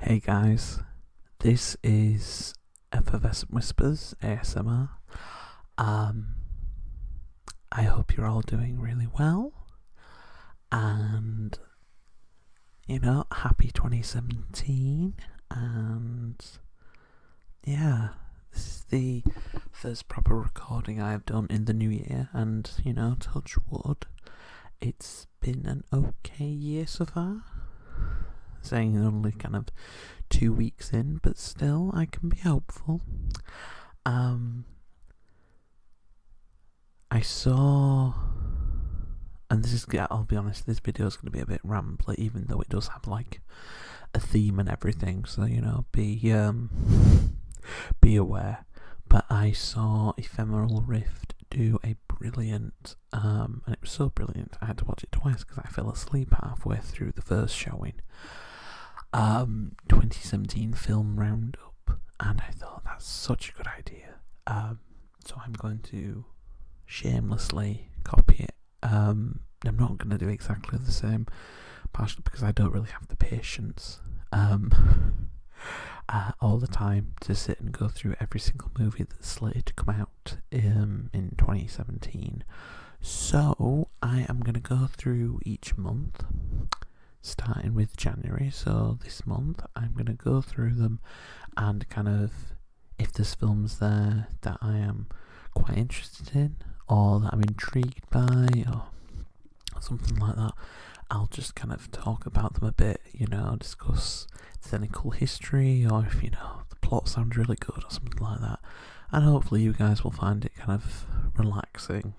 Hey guys, this is Effervescent Whispers ASMR. Um, I hope you're all doing really well, and happy 2017. And yeah, this is the first proper recording I've done in the new year, and touch wood, it's been an okay year so far. Saying only kind of 2 weeks in, but still I can be hopeful. I saw, and I'll be honest, this video is going to be a bit rambly, even though it does have like a theme and everything, so be aware. But I saw Ephemeral Rift do a brilliant, and it was so brilliant I had to watch it twice because I fell asleep halfway through the first showing. 2017 film roundup, and I thought that's such a good idea. So I'm going to shamelessly copy it. I'm not going to do exactly the same, partially because I don't really have the patience all the time to sit and go through every single movie that's slated to come out in 2017. So I am going to go through each month, starting with January. So this month I'm going to go through them and kind of, if there's films there that I am quite interested in or that I'm intrigued by or something like that, I'll just kind of talk about them a bit, discuss if there's any cool history or if the plot sounds really good or something like that, and hopefully you guys will find it kind of relaxing,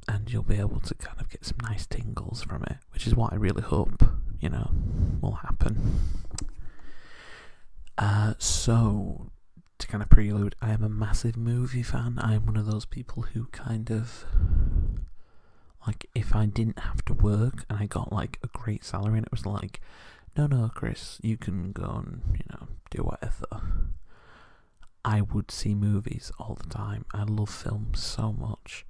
and you'll be able to kind of get some nice tingles from it, which is what I really hope, will happen. So, to kind of prelude, I am a massive movie fan. I am one of those people who kind of, like, if I didn't have to work and I got, like, a great salary and it was like, no, Chris, you can go and, do whatever, I would see movies all the time. I love films so much.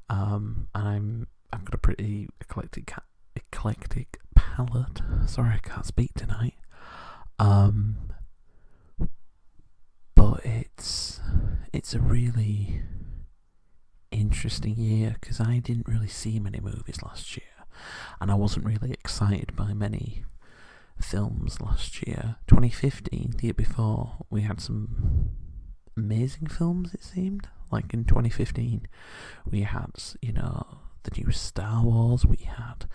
And I've got a pretty eclectic palette. Sorry, I can't speak tonight. But it's a really interesting year because I didn't really see many movies last year, and I wasn't really excited by many films last year. 2015, the year before, we had some amazing films, it seemed. Like in 2015, we had, the new Star Wars, we had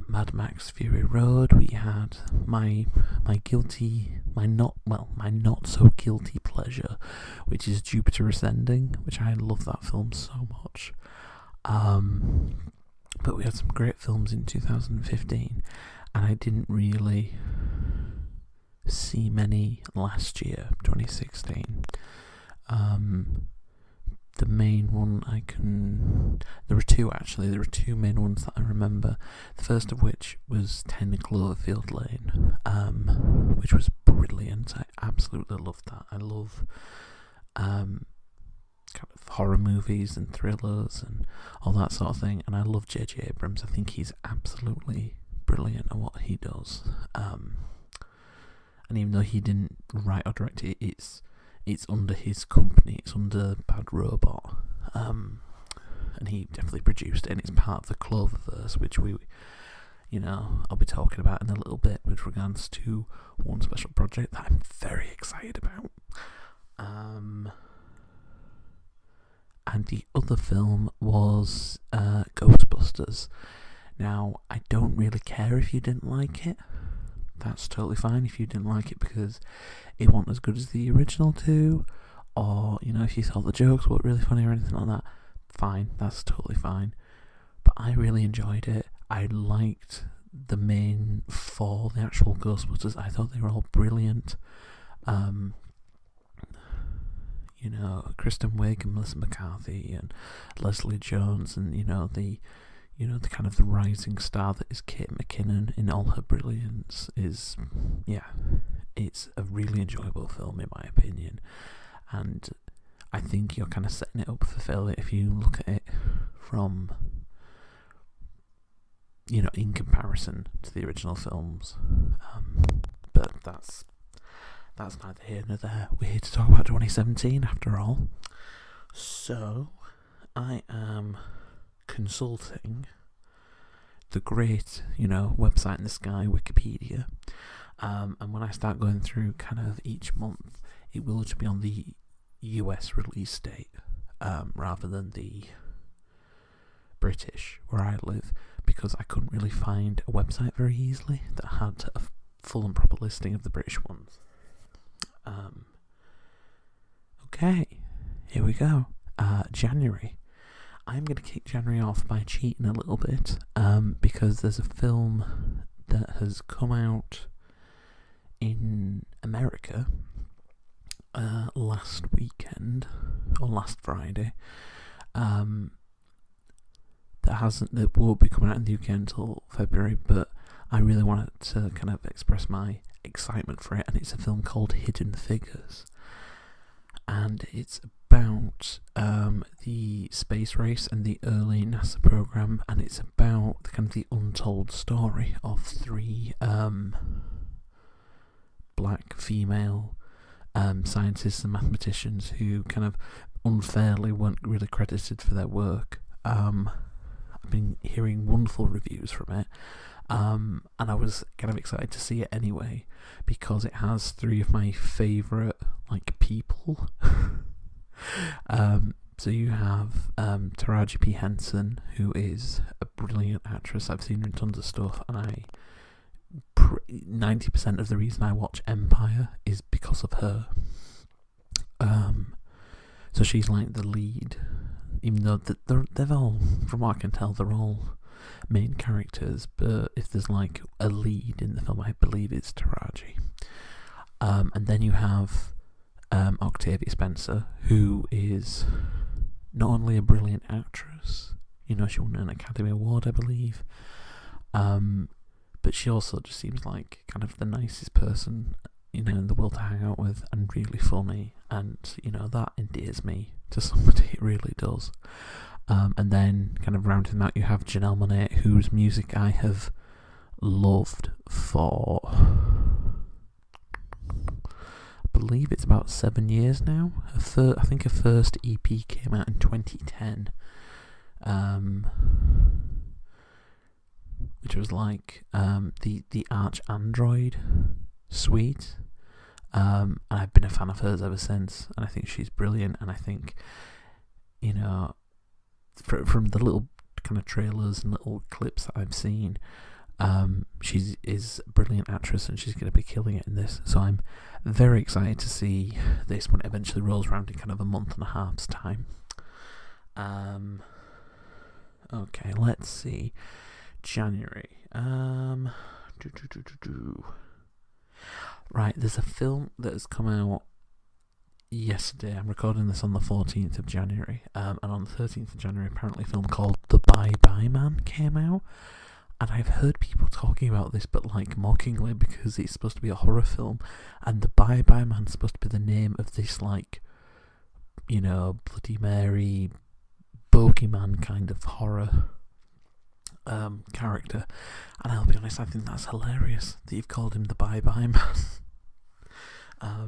Mad Max Fury Road, we had my not so guilty pleasure, which is Jupiter Ascending, which I love that film so much. But we had some great films in 2015, and I didn't really see many last year, 2016. The main one there were two main ones that I remember. The first of which was 10 Cloverfield Lane, which was brilliant. I absolutely loved that. I love kind of horror movies and thrillers and all that sort of thing, and I love J.J. Abrams. I think he's absolutely brilliant at what he does. And even though he didn't write or direct it, it's under his company, it's under Bad Robot, and he definitely produced it, and it's part of the Cloververse, which I'll be talking about in a little bit with regards to one special project that I'm very excited about. And the other film was Ghostbusters. Now, I don't really care if you didn't like it. That's totally fine if you didn't like it because it wasn't as good as the original two, or if you thought the jokes weren't really funny or anything like that, fine, that's totally fine. But I really enjoyed it. I liked the main four, the actual Ghostbusters. I thought they were all brilliant. Kristen Wiig and Melissa McCarthy and Leslie Jones, and the kind of the rising star that is Kate McKinnon in all her brilliance is, it's a really enjoyable film in my opinion, and I think you're kind of setting it up for failure if you look at it from in comparison to the original films. But that's neither here nor there. We're here to talk about 2017 after all. So, I am consulting the great, website in the sky, Wikipedia. And when I start going through kind of each month, it will just be on the US release date, rather than the British, where I live, because I couldn't really find a website very easily that had a full and proper listing of the British ones. Okay, here we go. January. I'm going to kick January off by cheating a little bit, because there's a film that has come out in America last weekend, or last Friday, that won't be coming out in the UK until February, but I really wanted to kind of express my excitement for it, and it's a film called Hidden Figures, and it's about the space race and the early NASA program, and it's about kind of the untold story of three black female scientists and mathematicians who kind of unfairly weren't really credited for their work. I've been hearing wonderful reviews from it, and I was kind of excited to see it anyway, because it has three of my favourite people. So you have Taraji P. Henson, who is a brilliant actress. I've seen her in tons of stuff, and 90% of the reason I watch Empire is because of her. So she's like the lead, even though they're all, from what I can tell, they're all main characters, but if there's like a lead in the film, I believe it's Taraji. And then you have Octavia Spencer, who is not only a brilliant actress, she won an Academy Award, I believe, but she also just seems like kind of the nicest person, in the world to hang out with, and really funny, and, that endears me to somebody, it really does. And then, kind of rounding them out, you have Janelle Monáe, whose music I have loved for, I believe it's about 7 years now. I think her first EP came out in 2010, which was like the Arch Android suite, and I've been a fan of hers ever since, and I think she's brilliant, and I think, from the little kind of trailers and little clips that I've seen, she is a brilliant actress, and she's going to be killing it in this, so I'm very excited to see this when it eventually rolls around in kind of a month and a half's time. Okay, let's see. January. Right, there's a film that has come out yesterday. I'm recording this on the 14th of January, and on the 13th of January, apparently a film called The Bye Bye Man came out, and I've heard people talking about this, but mockingly, because it's supposed to be a horror film, and The Bye Bye Man's supposed to be the name of this Bloody Mary, bogeyman kind of horror character, and I'll be honest, I think that's hilarious that you've called him the Bye Bye Man. I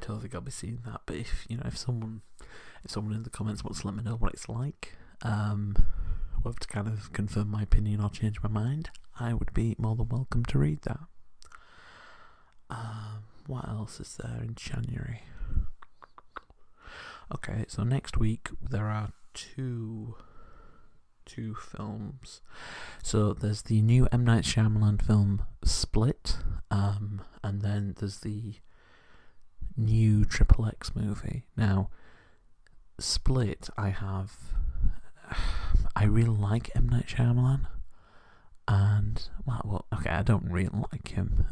don't think I'll be seeing that, but if someone in the comments wants to let me know what it's like, whether to kind of confirm my opinion or change my mind, I would be more than welcome to read that. What else is there in January? Okay, so next week there are two films. So there's the new M. Night Shyamalan film Split, and then there's the new XXX movie. Now, Split, I really like M. Night Shyamalan, and okay, I don't really like him,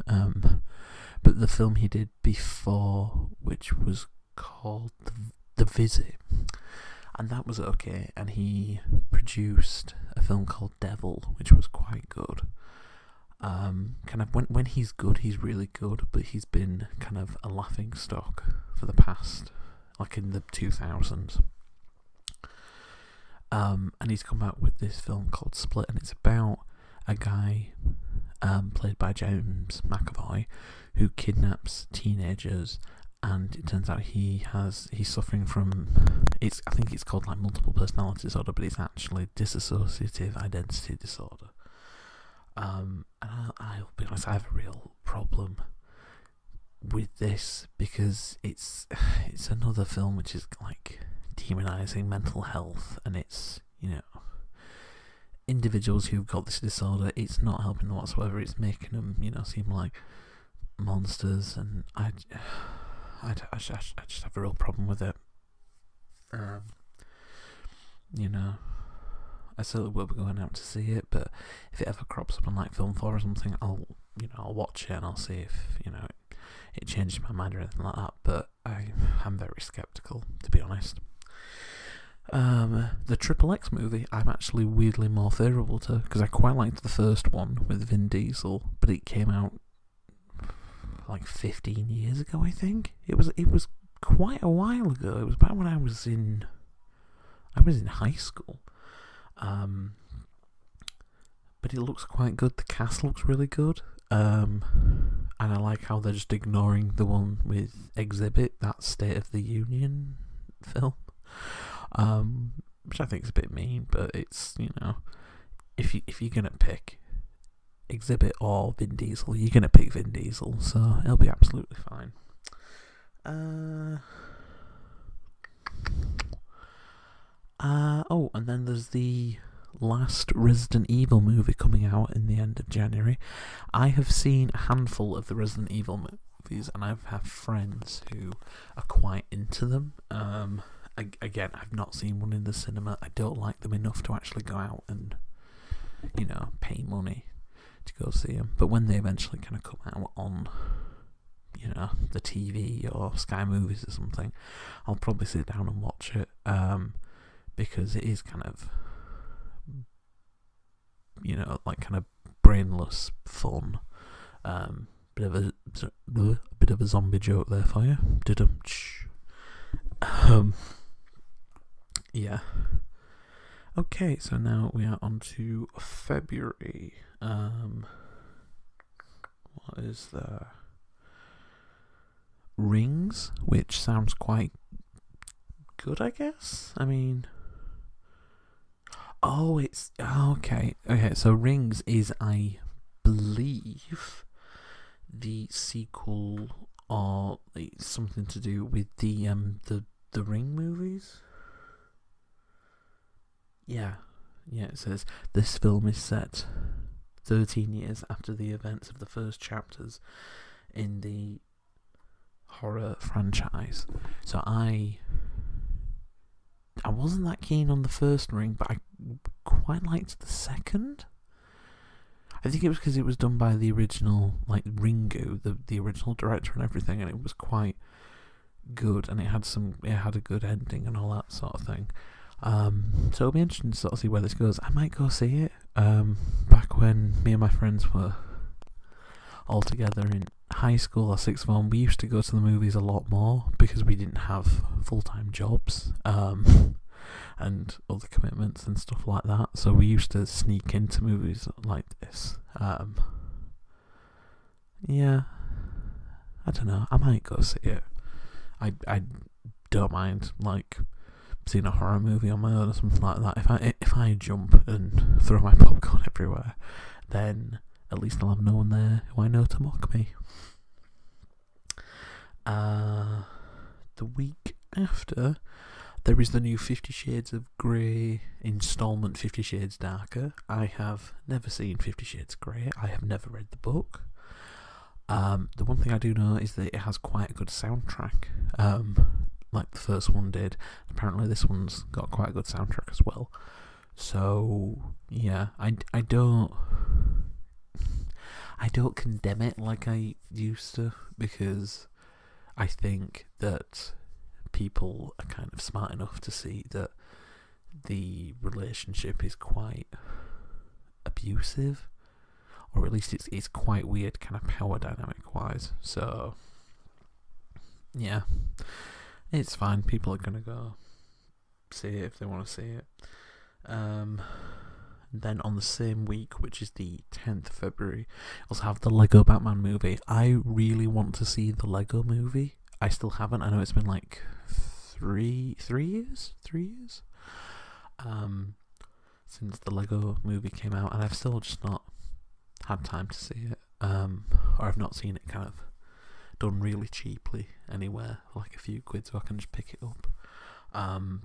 but the film he did before, which was called The Visit, and that was okay, and he produced a film called Devil, which was quite good. Kind of when he's good, he's really good, but he's been kind of a laughing stock for the past, in the 2000s. And he's come out with this film called Split, and it's about a guy played by James McAvoy who kidnaps teenagers, and it turns out he's suffering from I think it's called like multiple personality disorder, but it's actually dissociative identity disorder. And I'll be honest, I have a real problem with this because it's another film which is like demonizing mental health, and it's, you know, individuals who've got this disorder, it's not helping them whatsoever. It's making them, you know, seem like monsters, and I just have a real problem with it. You know, I certainly will be going out to see it, but if it ever crops up on like Film 4 or something, I'll watch it and I'll see if, you know, it changes my mind or anything like that. But I'm very skeptical, to be honest. The Triple X movie, I'm actually weirdly more favourable to, because I quite liked the first one with Vin Diesel, but it came out like 15 years ago, I think. It was quite a while ago. It was back when I was in high school. But it looks quite good. The cast looks really good. And I like how they're just ignoring the one with Exhibit, that State of the Union film. Which I think is a bit mean, but it's, you know, if you're gonna pick Exhibit or Vin Diesel, you're gonna pick Vin Diesel, so it'll be absolutely fine. And then there's the last Resident Evil movie coming out in the end of January. I have seen a handful of the Resident Evil movies, and I have friends who are quite into them. Again, I've not seen one in the cinema. I don't like them enough to actually go out and, you know, pay money to go see them. But when they eventually kind of come out on, you know, the TV or Sky Movies or something, I'll probably sit down and watch it, because it is kind of, you know, like kind of brainless fun. Bit of a zombie joke there for you. Yeah. Okay, so now we are on to February. What is there? Rings, which sounds quite good, I guess. I mean, okay. So Rings is, I believe, the sequel or something to do with the Ring movies. Yeah, it says this film is set 13 years after the events of the first chapters in the horror franchise. So I wasn't that keen on the first Ring, but I quite liked the second. I think it was because it was done by the original, like, Ringu, the original director and everything, and it was quite good, and it had a good ending and all that sort of thing. So it'll be interesting to sort of see where this goes. I might go see it. Back when me and my friends were all together in high school or sixth form, we used to go to the movies a lot more because we didn't have full-time jobs and other commitments and stuff like that. So we used to sneak into movies like this. Yeah, I don't know. I might go see it. I don't mind, like, seeing a horror movie on my own or something like that. If I jump and throw my popcorn everywhere, then at least I'll have no one there who I know to mock me. The week after, there is the new 50 Shades of Grey installment, 50 Shades Darker. I have never seen 50 Shades Grey. I have never read the book. The one thing I do know is that it has quite a good soundtrack, like the first one did. Apparently this one's got quite a good soundtrack as well. So yeah, I don't condemn it like I used to, because I think that people are kind of smart enough to see that the relationship is quite abusive, or at least it's quite weird, kind of power dynamic wise. So yeah, it's fine. People are gonna go see it if they want to see it. And And then on the same week, which is the 10th of February, also have the Lego Batman movie. I really want to see the Lego movie. I still haven't. I know it's been like three years since the Lego movie came out, and I've still just not had time to see it. Or I've not seen it kind of done really cheaply anywhere, for like a few quid, so I can just pick it up.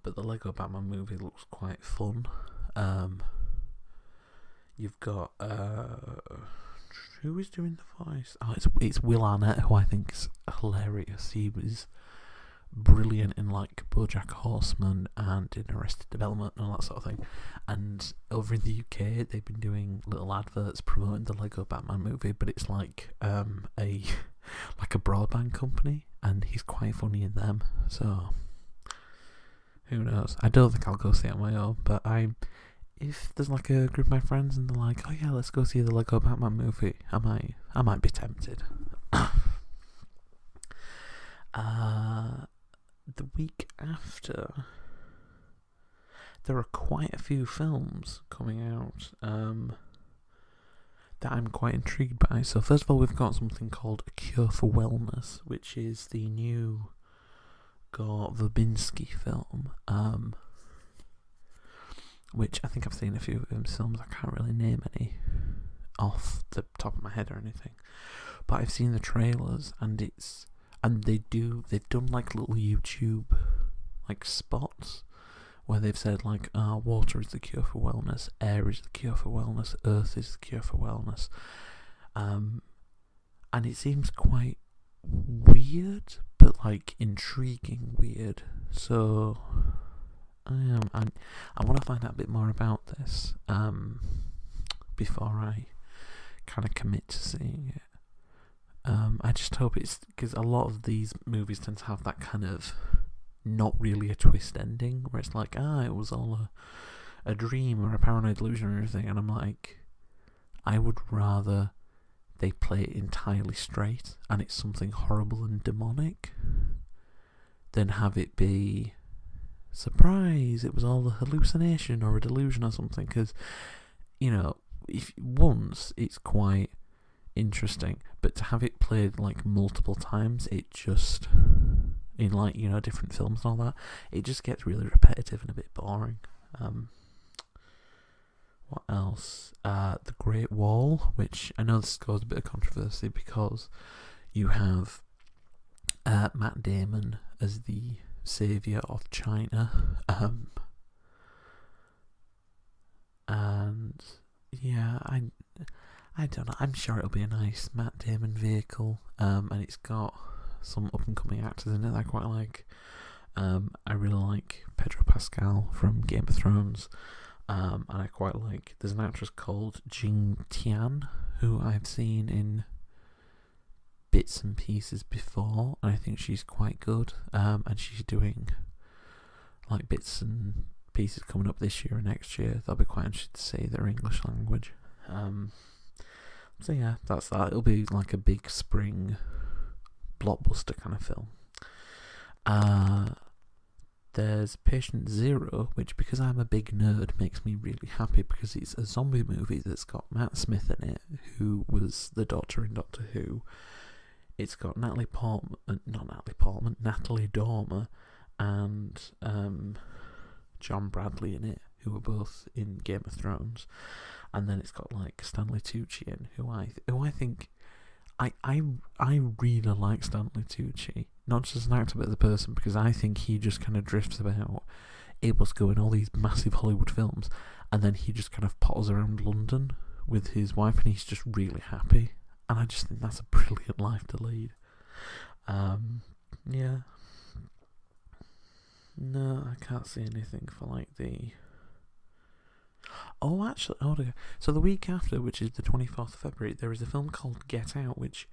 But the Lego Batman movie looks quite fun. You've got who is doing the voice? Oh, it's Will Arnett, who I think is hilarious. He was brilliant in like BoJack Horseman and in Arrested Development and all that sort of thing. And over in the UK, they've been doing little adverts promoting the Lego Batman movie, but it's like a broadband company, and he's quite funny in them. So who knows? I don't think I'll go see it on my own, but if there's like a group of my friends and they're like, oh yeah, let's go see the Lego Batman movie, I might be tempted. The week after, there are quite a few films coming out that I'm quite intrigued by. So first of all, we've got something called A Cure for Wellness, which is the new Gore Verbinski film, which I think I've seen a few of his films. I can't really name any off the top of my head or anything, but I've seen the trailers, and they've done like little YouTube like spots where they've said like, water is the cure for wellness, air is the cure for wellness, earth is the cure for wellness, and it seems quite weird, but like intriguing weird. So I want to find out a bit more about this before I kind of commit to seeing it. I just hope it's, because a lot of these movies tend to have that kind of not really a twist ending, where it's like, it was all a dream or a paranoid delusion or anything, and I'm like, I would rather they play it entirely straight and it's something horrible and demonic than have it be, surprise, it was all a hallucination or a delusion or something. Because, if once it's quite interesting, but to have it played like multiple times, it just, in like, different films and all that, it just gets really repetitive and a bit boring. What else? The Great Wall, which I know this caused a bit of controversy because you have Matt Damon as the saviour of China, and yeah, I don't know. I'm sure it'll be a nice Matt Damon vehicle, and it's got some up and coming actors in it that I quite like. I really like Pedro Pascal from Game of Thrones, and I quite like. There's an actress called Jing Tian who I've seen in bits and pieces before, and I think she's quite good. And she's doing like bits and pieces coming up this year and next year. That'll be quite interesting to see their English language. So yeah, that's that. It'll be like a big spring blockbuster kind of film. There's Patient Zero, which, because I'm a big nerd, makes me really happy, because it's a zombie movie that's got Matt Smith in it, who was the Doctor in Doctor Who. It's got Natalie Dormer and John Bradley in it, who were both in Game of Thrones. And then it's got like Stanley Tucci in, who I think I really like Stanley Tucci, not just as an actor but as a person, because I think he just kind of drifts about, able to go in all these massive Hollywood films, and then he just kind of potters around London with his wife, and he's just really happy, and I just think that's a brilliant life to lead. Yeah. No, I can't see anything for like the... Oh, actually, so the week after, which is the 24th of February, there is a film called Get Out, which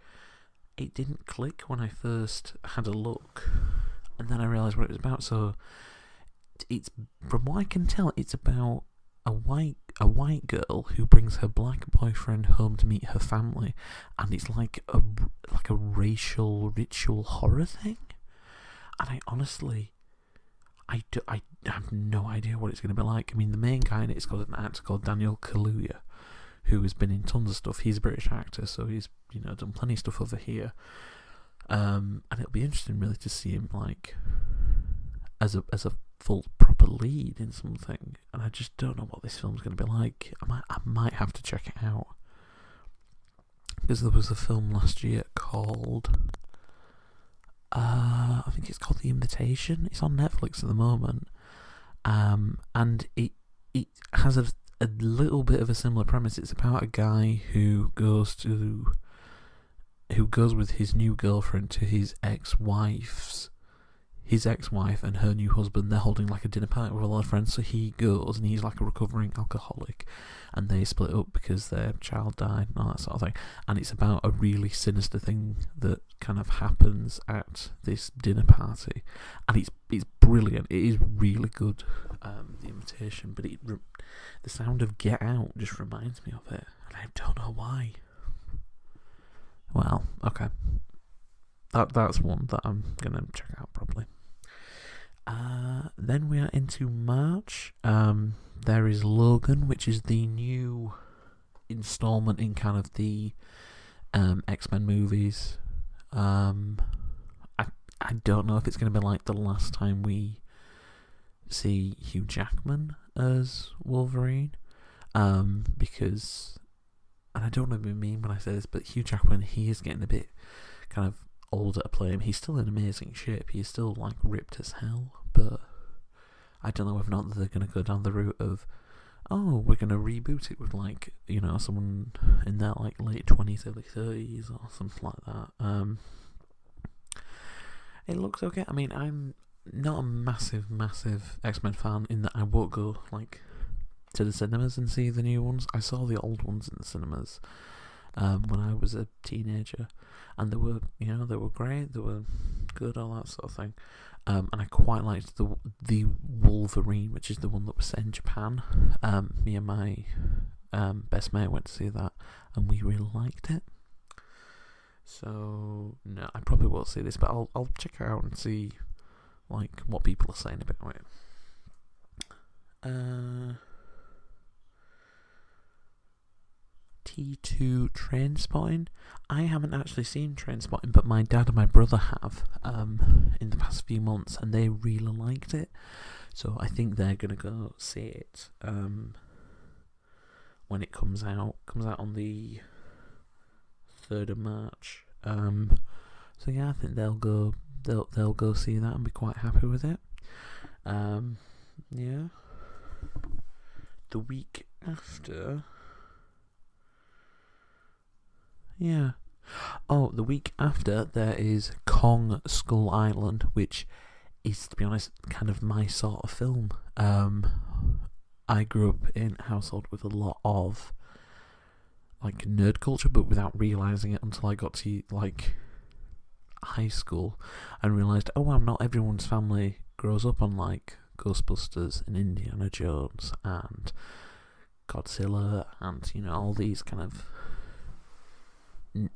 it didn't click when I first had a look, and then I realised what it was about. So it's, from what I can tell, it's about a white girl who brings her black boyfriend home to meet her family, and it's like a racial ritual horror thing. And I have no idea what it's going to be like. I mean, the main guy in it is called an actor called Daniel Kaluuya, who has been in tons of stuff. He's a British actor, so he's done plenty of stuff over here. And it'll be interesting, really, to see him like as a full proper lead in something. And I just don't know what this film's going to be like. I might have to check it out, because there was a film last year called I think it's called The Invitation. It's on Netflix at the moment, and it has a little bit of a similar premise. It's about a guy who goes with his new girlfriend to his ex-wife and her new husband. They're holding like a dinner party with a lot of friends, so he goes, and he's like a recovering alcoholic, and they split up because their child died and all that sort of thing. And it's about a really sinister thing that kind of happens at this dinner party, and it's brilliant. It is really good, The Invitation, but the sound of Get Out just reminds me of it, and I don't know why. Well, okay. That's one that I'm going to check out probably. Then we are into March. There is Logan, which is the new installment in kind of the X-Men movies. I don't know if it's going to be like the last time we see Hugh Jackman as Wolverine. Because, and I don't know what I mean when I say this, but Hugh Jackman, he is getting a bit kind of older to play him. He's still in amazing shape. He's still like ripped as hell, but I don't know whether or not they're going to go down the route of, oh, we're going to reboot it with like, someone in their like late 20s, early 30s or something like that. It looks okay. I mean, I'm not a massive X-Men fan in that I won't go like to the cinemas and see the new ones. I saw the old ones in the cinemas when I was a teenager, and they were great, they were good, all that sort of thing. And I quite liked the Wolverine, which is the one that was set in Japan. Me and my best mate went to see that, and we really liked it. So no, I probably won't see this, but I'll check it out and see like what people are saying about it. T2 Trainspotting. I haven't actually seen Trainspotting, but my dad and my brother have in the past few months, and they really liked it. So I think they're gonna go see it when it comes out. Comes out on the 3rd of March. So yeah, I think they'll go see that and be quite happy with it. Yeah. The week after. Yeah. Oh, the week after there is Kong Skull Island, which is, to be honest, kind of my sort of film. I grew up in a household with a lot of like nerd culture, but without realising it until I got to like high school and realised, not everyone's family grows up on like Ghostbusters and Indiana Jones and Godzilla and all these kind of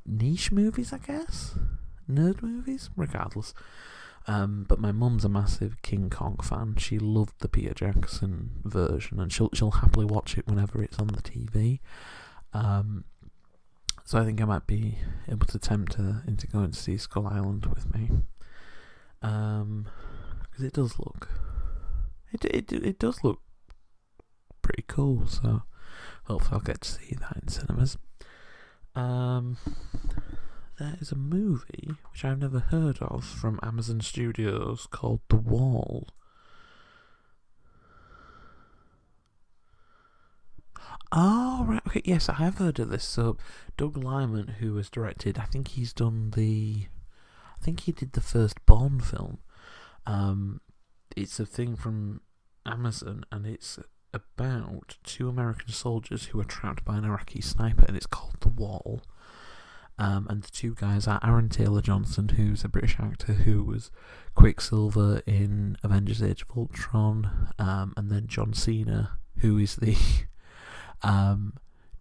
niche movies, I guess, nerd movies, regardless. But my mum's a massive King Kong fan. She loved the Peter Jackson version, and she'll happily watch it whenever it's on the TV. So I think I might be able to tempt her into going to see Skull Island with me, because it does look pretty cool. So hopefully I'll get to see that in cinemas. There is a movie which I've never heard of from Amazon Studios called The Wall. Oh, right, okay, yes, I have heard of this. So, Doug Liman, who has directed, I think he did the first Bond film. It's a thing from Amazon, and it's about 2 American soldiers who are trapped by an Iraqi sniper, and it's called The Wall. And the 2 guys are Aaron Taylor-Johnson, who's a British actor who was Quicksilver in Avengers Age of Ultron, and then John Cena, who is the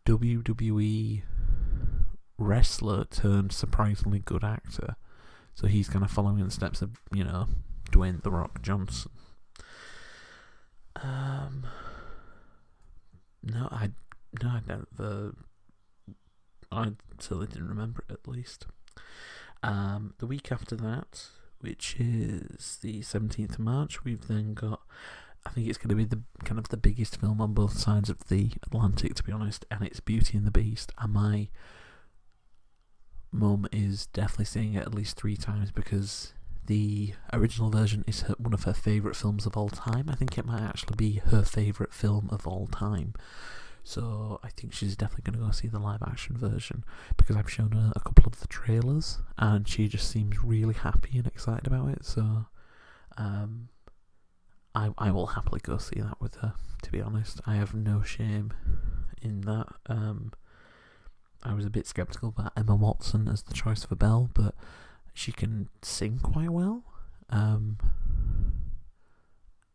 WWE wrestler turned surprisingly good actor. So he's kind of following in the steps of, Dwayne "The Rock" Johnson. Um, no, I never. I certainly didn't remember it, at least. The week after that, which is the 17th of March, we've then got, I think it's going to be the kind of the biggest film on both sides of the Atlantic, to be honest, and it's Beauty and the Beast. And my mum is definitely seeing it at least 3 times because the original version is one of her favourite films of all time. I think it might actually be her favourite film of all time. So I think she's definitely going to go see the live action version because I've shown her a couple of the trailers and she just seems really happy and excited about it. So I will happily go see that with her, to be honest. I have no shame in that. I was a bit sceptical about Emma Watson as the choice for Belle, but she can sing quite well.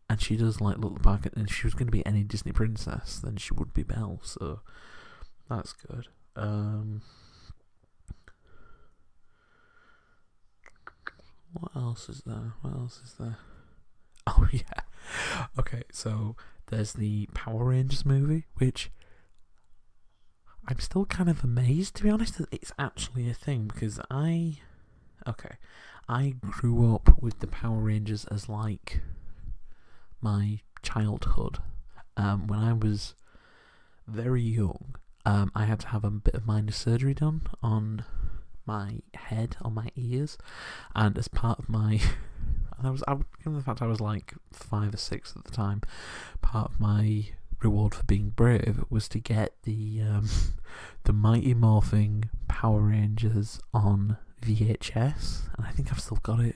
And she does look back at, and if she was going to be any Disney princess, then she would be Belle, so that's good. What else is there? Oh yeah. Okay, so there's the Power Rangers movie, which I'm still kind of amazed, to be honest, that it's actually a thing, because I grew up with the Power Rangers as my childhood. When I was very young, I had to have a bit of minor surgery done on my head, on my ears, and as part of my given the fact I was 5 or 6 at the time, part of my reward for being brave was to get the Mighty Morphing Power Rangers on VHS, and I think I've still got it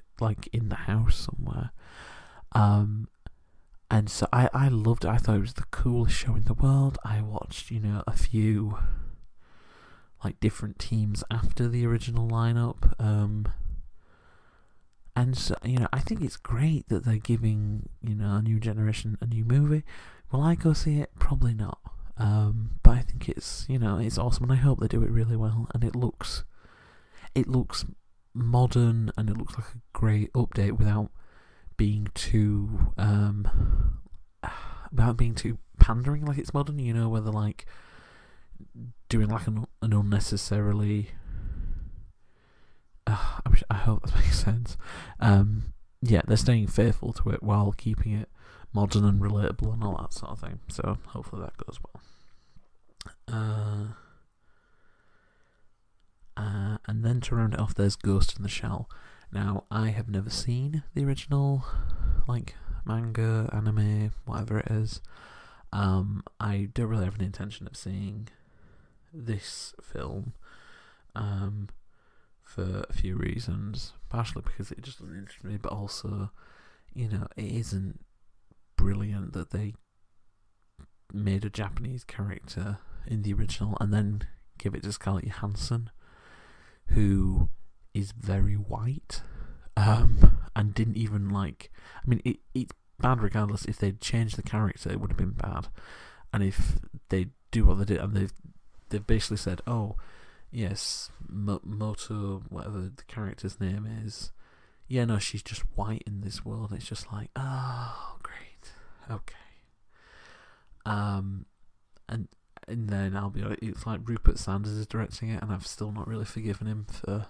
in the house somewhere. And so I loved it. I thought it was the coolest show in the world. I watched, a few different teams after the original lineup. And so, I think it's great that they're giving, a new generation a new movie. Will I go see it? Probably not. But I think it's, it's awesome, and I hope they do it really well. And it looks modern, and it looks like a great update without being too pandering, like it's modern, where they're doing an unnecessarily I hope that makes sense. Yeah, they're staying faithful to it while keeping it modern and relatable and all that sort of thing, so hopefully that goes well. And then to round it off, there's Ghost in the Shell. Now, I have never seen the original, manga, anime, whatever it is. I don't really have an intention of seeing this film, for a few reasons. Partially because it just doesn't interest me, but also, it isn't brilliant that they made a Japanese character in the original and then give it to Scarlett Johansson, who is very white, and didn't even it's bad regardless. If they'd changed the character, it would have been bad, and if they do what they did, and they've basically said, oh yes, Moto, whatever the character's name is, yeah, no, she's just white in this world. It's just oh great, okay. And then I'll be it's Rupert Sanders is directing it, and I've still not really forgiven him for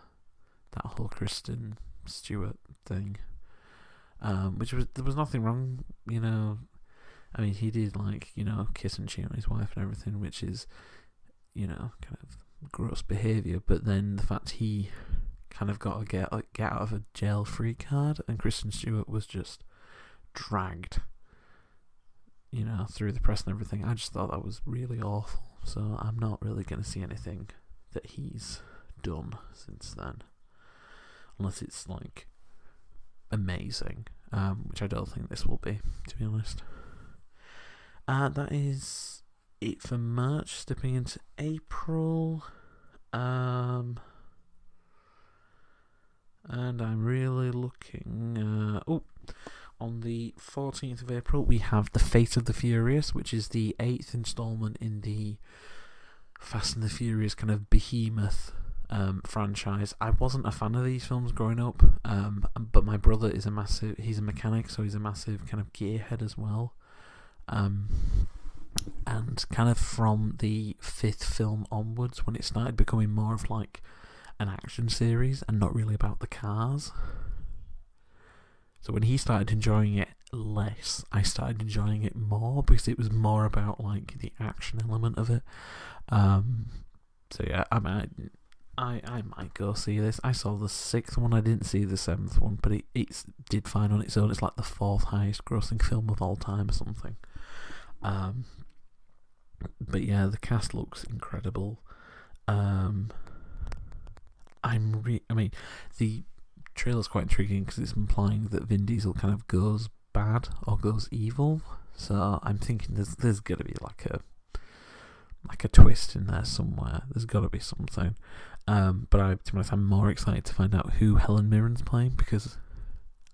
that whole Kristen Stewart thing. There was nothing wrong, I mean, he did kiss and cheat on his wife and everything, which is, kind of gross behaviour, but then the fact he kind of got a get out of a jail free card, and Kristen Stewart was just dragged, through the press and everything. I just thought that was really awful, so I'm not really going to see anything that he's done since then, unless it's amazing, which I don't think this will be, to be honest. That is it for March. Stepping into April, and I'm really looking. On the 14th of April, we have The Fate of the Furious, which is the 8th installment in the Fast and the Furious kind of behemoth franchise. I wasn't a fan of these films growing up, but my brother is he's a mechanic, so he's a massive kind of gearhead as well. And kind of from the 5th film onwards, when it started becoming more of like an action series and not really about the cars. So when he started enjoying it less, I started enjoying it more because it was more about like the action element of it. So yeah, I might go see this. I saw the 6th one. I didn't see the 7th one, but it did fine on its own. It's like the 4th highest grossing film of all time or something. But yeah, the cast looks incredible. I mean, the trailer's quite intriguing because it's implying that Vin Diesel kind of goes bad or goes evil. So I'm thinking there's got to be like a twist in there somewhere. There's got to be something. But to be honest, I'm more excited to find out who Helen Mirren's playing, because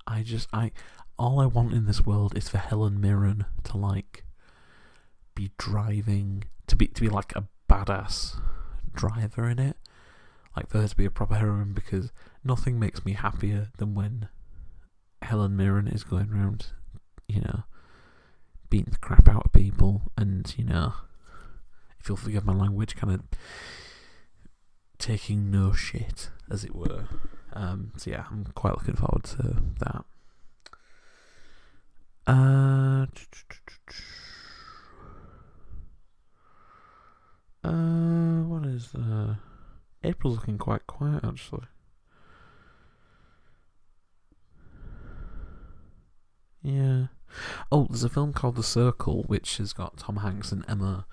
all I want in this world is for Helen Mirren to like be driving, to be like a badass driver in it, like for her to be a proper heroine, because nothing makes me happier than when Helen Mirren is going around, beating the crap out of people and, if you'll forgive my language, kind of taking no shit, as it were. So yeah, I'm quite looking forward to that. What is April's looking quite quiet, actually. Yeah. Oh, there's a film called The Circle, which has got Tom Hanks and Emma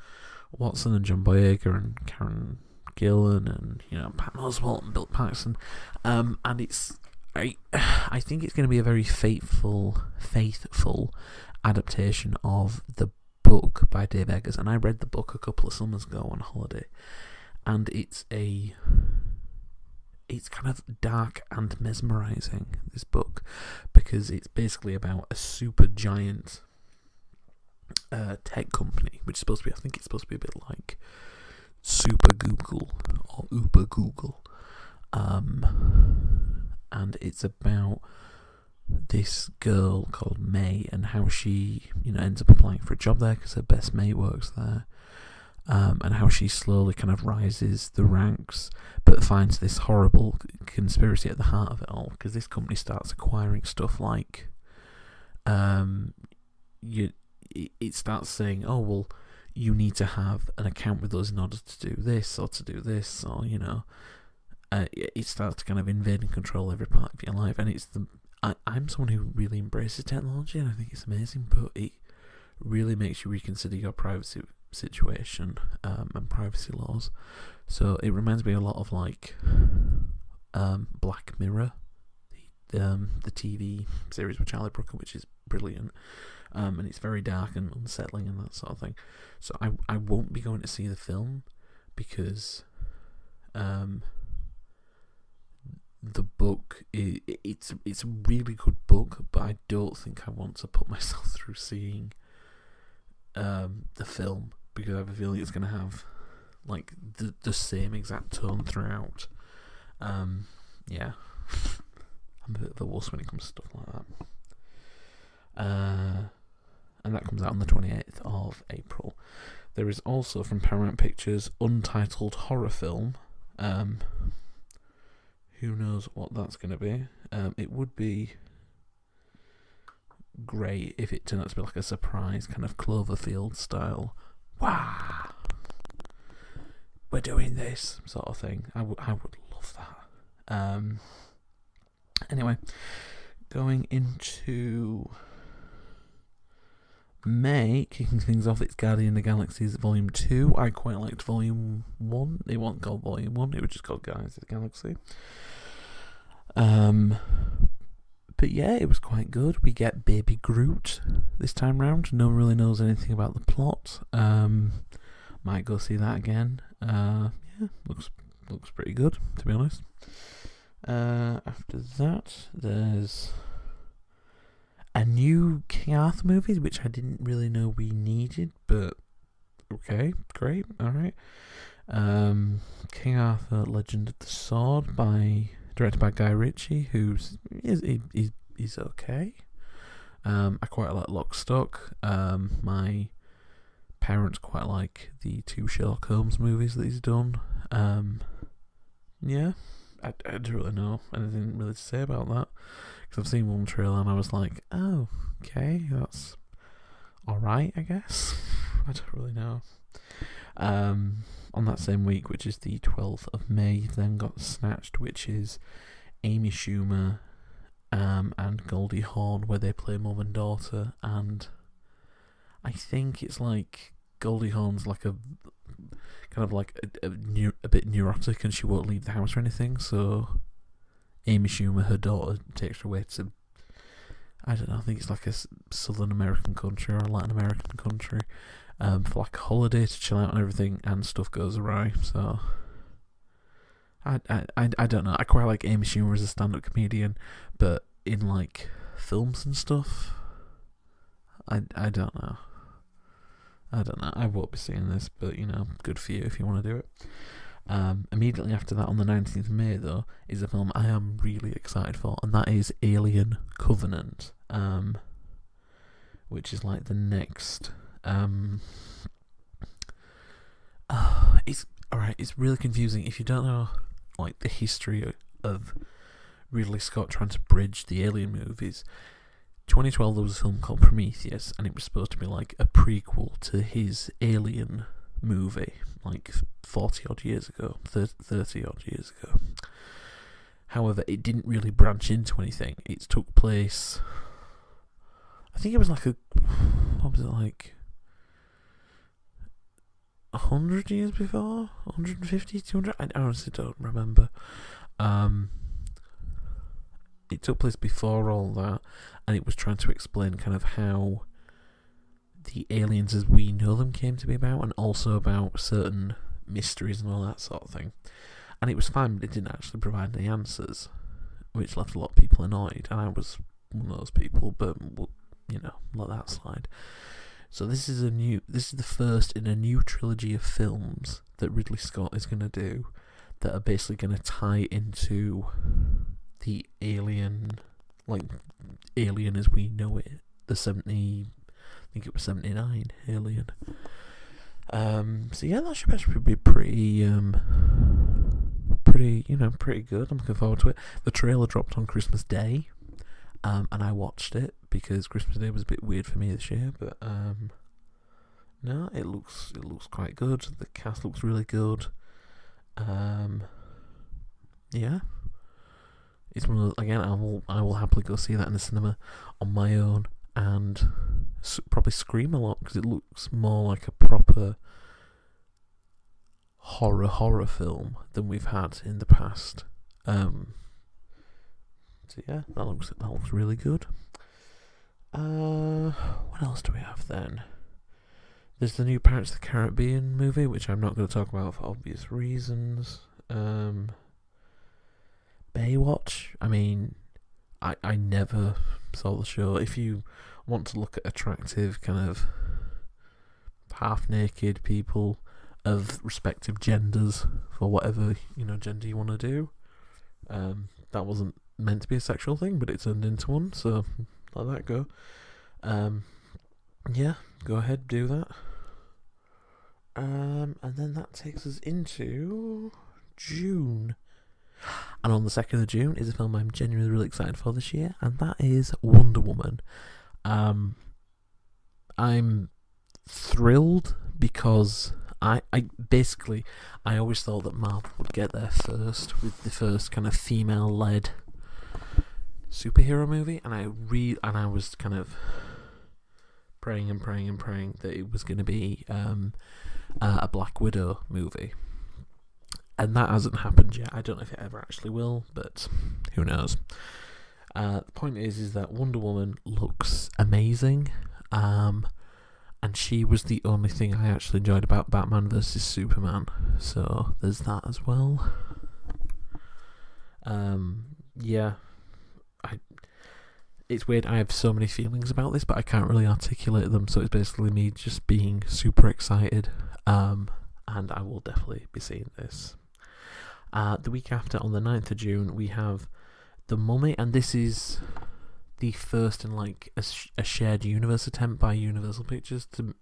Watson and John Boyega and Karen Gillan and Pat Oswalt and Bill Paxton. And I think it's going to be a very faithful adaptation of the book by Dave Eggers. And I read the book a couple of summers ago on holiday, and it's kind of dark and mesmerising, this book, because it's basically about a super giant tech company, which is supposed to be, I think it's supposed to be a bit like Super Google or Uber Google. And it's about this girl called May and how she, ends up applying for a job there because her best mate works there. And how she slowly kind of rises the ranks, but finds this horrible conspiracy at the heart of it all, because this company starts acquiring stuff like, it starts saying, oh, well, you need to have an account with us in order to do this, or it starts to kind of invade and control every part of your life. And I'm someone who really embraces technology, and I think it's amazing, but it really makes you reconsider your privacy situation and privacy laws. So it reminds me a lot of like Black Mirror, the TV series with Charlie Brooker, which is brilliant, and it's very dark and unsettling and that sort of thing. So I won't be going to see the film because the book it's a really good book, but I don't think I want to put myself through seeing the film, because I have a feeling it's going to have like the same exact tone throughout. Yeah, I'm a bit of a wuss when it comes to stuff like that. And that comes out on the 28th of April. There is also from Paramount Pictures untitled horror film. Who knows what that's going to be? It would be great if it turned out to be like a surprise kind of Cloverfield style, wow, we're doing this sort of thing. I would love that. Anyway, going into May, kicking things off, it's Guardian of the Galaxies Volume 2. I quite liked Volume 1. It wasn't called Volume 1, it was just called Guardians of the Galaxy. But yeah, it was quite good. We get Baby Groot this time round. No one really knows anything about the plot. Might go see that again. Yeah, looks pretty good, to be honest. After that, there's a new King Arthur movie, which I didn't really know we needed, but okay, great, alright. King Arthur, Legend of the Sword, directed by Guy Ritchie, he's okay. I quite like Lock, Stock. My parents quite like the 2 Sherlock Holmes movies that he's done. Yeah, I don't really know anything really to say about that, because I've seen one trailer and I was like, oh, okay, that's alright, I guess. I don't really know. On that same week, which is the 12th of May, you've then got Snatched, which is Amy Schumer and Goldie Hawn, where they play mum and daughter, and I think it's like Goldie Hawn's like a kind of like a bit neurotic, and she won't leave the house or anything, so Amy Schumer, her daughter, takes her away to, I don't know, I think it's like a Southern American country or a Latin American country, for like a holiday to chill out and everything, and stuff goes awry. So I don't know. I quite like Amy Schumer as a stand-up comedian, but in like films and stuff, I don't know. I won't be seeing this, but good for you if you want to do it. Immediately after that, on the 19th of May, though, is a film I am really excited for, and that is Alien Covenant, which is like the next. It's alright. It's really confusing if you don't know like the history of Ridley Scott trying to bridge the Alien movies. 2012 there was a film called Prometheus, and it was supposed to be like a prequel to his Alien movie, like 40 odd years ago, 30 odd years ago. However, it didn't really branch into anything. It took place, I think it was like what was it, like 100 years before? 150, 200? I honestly don't remember. It took place before all that, and it was trying to explain kind of how the aliens as we know them came to be about, and also about certain mysteries and all that sort of thing. And it was fine, but it didn't actually provide any answers, which left a lot of people annoyed, and I was one of those people, but let that slide. So this is the first in a new trilogy of films that Ridley Scott is going to do, that are basically going to tie into the Alien, like Alien as we know it, the 70, I think it was 79 Alien. So yeah, that should actually be pretty good. I'm looking forward to it. The trailer dropped on Christmas Day, and I watched it because Christmas Day was a bit weird for me this year. But no, it looks quite good. The cast looks really good. Yeah. It's one of those, again, I will happily go see that in the cinema on my own, and probably scream a lot, because it looks more like a proper horror film than we've had in the past. So yeah, that looks really good. What else do we have then? There's the new Pirates of the Caribbean movie, which I'm not going to talk about for obvious reasons. Baywatch, I mean, I never saw the show. If you want to look at attractive, kind of half-naked people of respective genders, for whatever gender you want to do, that wasn't meant to be a sexual thing, but it turned into one, so let that go. Yeah, go ahead, do that. And then that takes us into June. And on the 2nd of June is a film I'm genuinely really excited for this year, and that is Wonder Woman. I'm thrilled because I always thought that Marvel would get there first with the first kind of female-led superhero movie, and I was kind of praying that it was going to be a Black Widow movie. And that hasn't happened yet. I don't know if it ever actually will, but who knows. The point is that Wonder Woman looks amazing, and she was the only thing I actually enjoyed about Batman vs Superman. So there's that as well. Yeah, it's weird. I have so many feelings about this, but I can't really articulate them. So it's basically me just being super excited. And I will definitely be seeing this. The week after, on the 9th of June, we have The Mummy, and this is the first in like a shared universe attempt by Universal Pictures to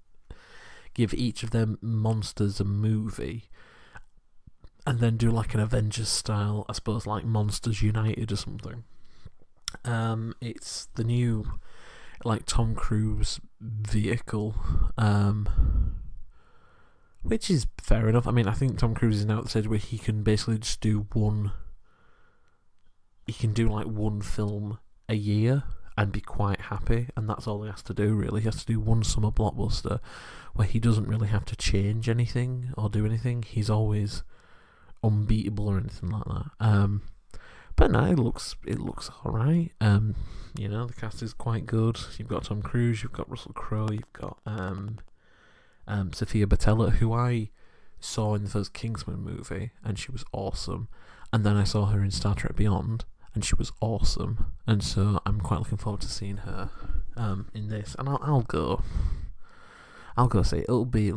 give each of their monsters a movie, and then do like an Avengers style, I suppose, like Monsters United or something. It's the new like Tom Cruise vehicle, which is fair enough. I mean, I think Tom Cruise is now at the stage where he can basically just do one. He can do like one film a year and be quite happy, and that's all he has to do really. He has to do one summer blockbuster where he doesn't really have to change anything or do anything. He's always unbeatable or anything like that. But no, it looks alright. The cast is quite good. You've got Tom Cruise, you've got Russell Crowe, you've got Sophia Boutella, who I saw in the first Kingsman movie, and she was awesome. And then I saw her in Star Trek Beyond, and she was awesome. And so I'm quite looking forward to seeing her in this. And I'll go see it. It'll be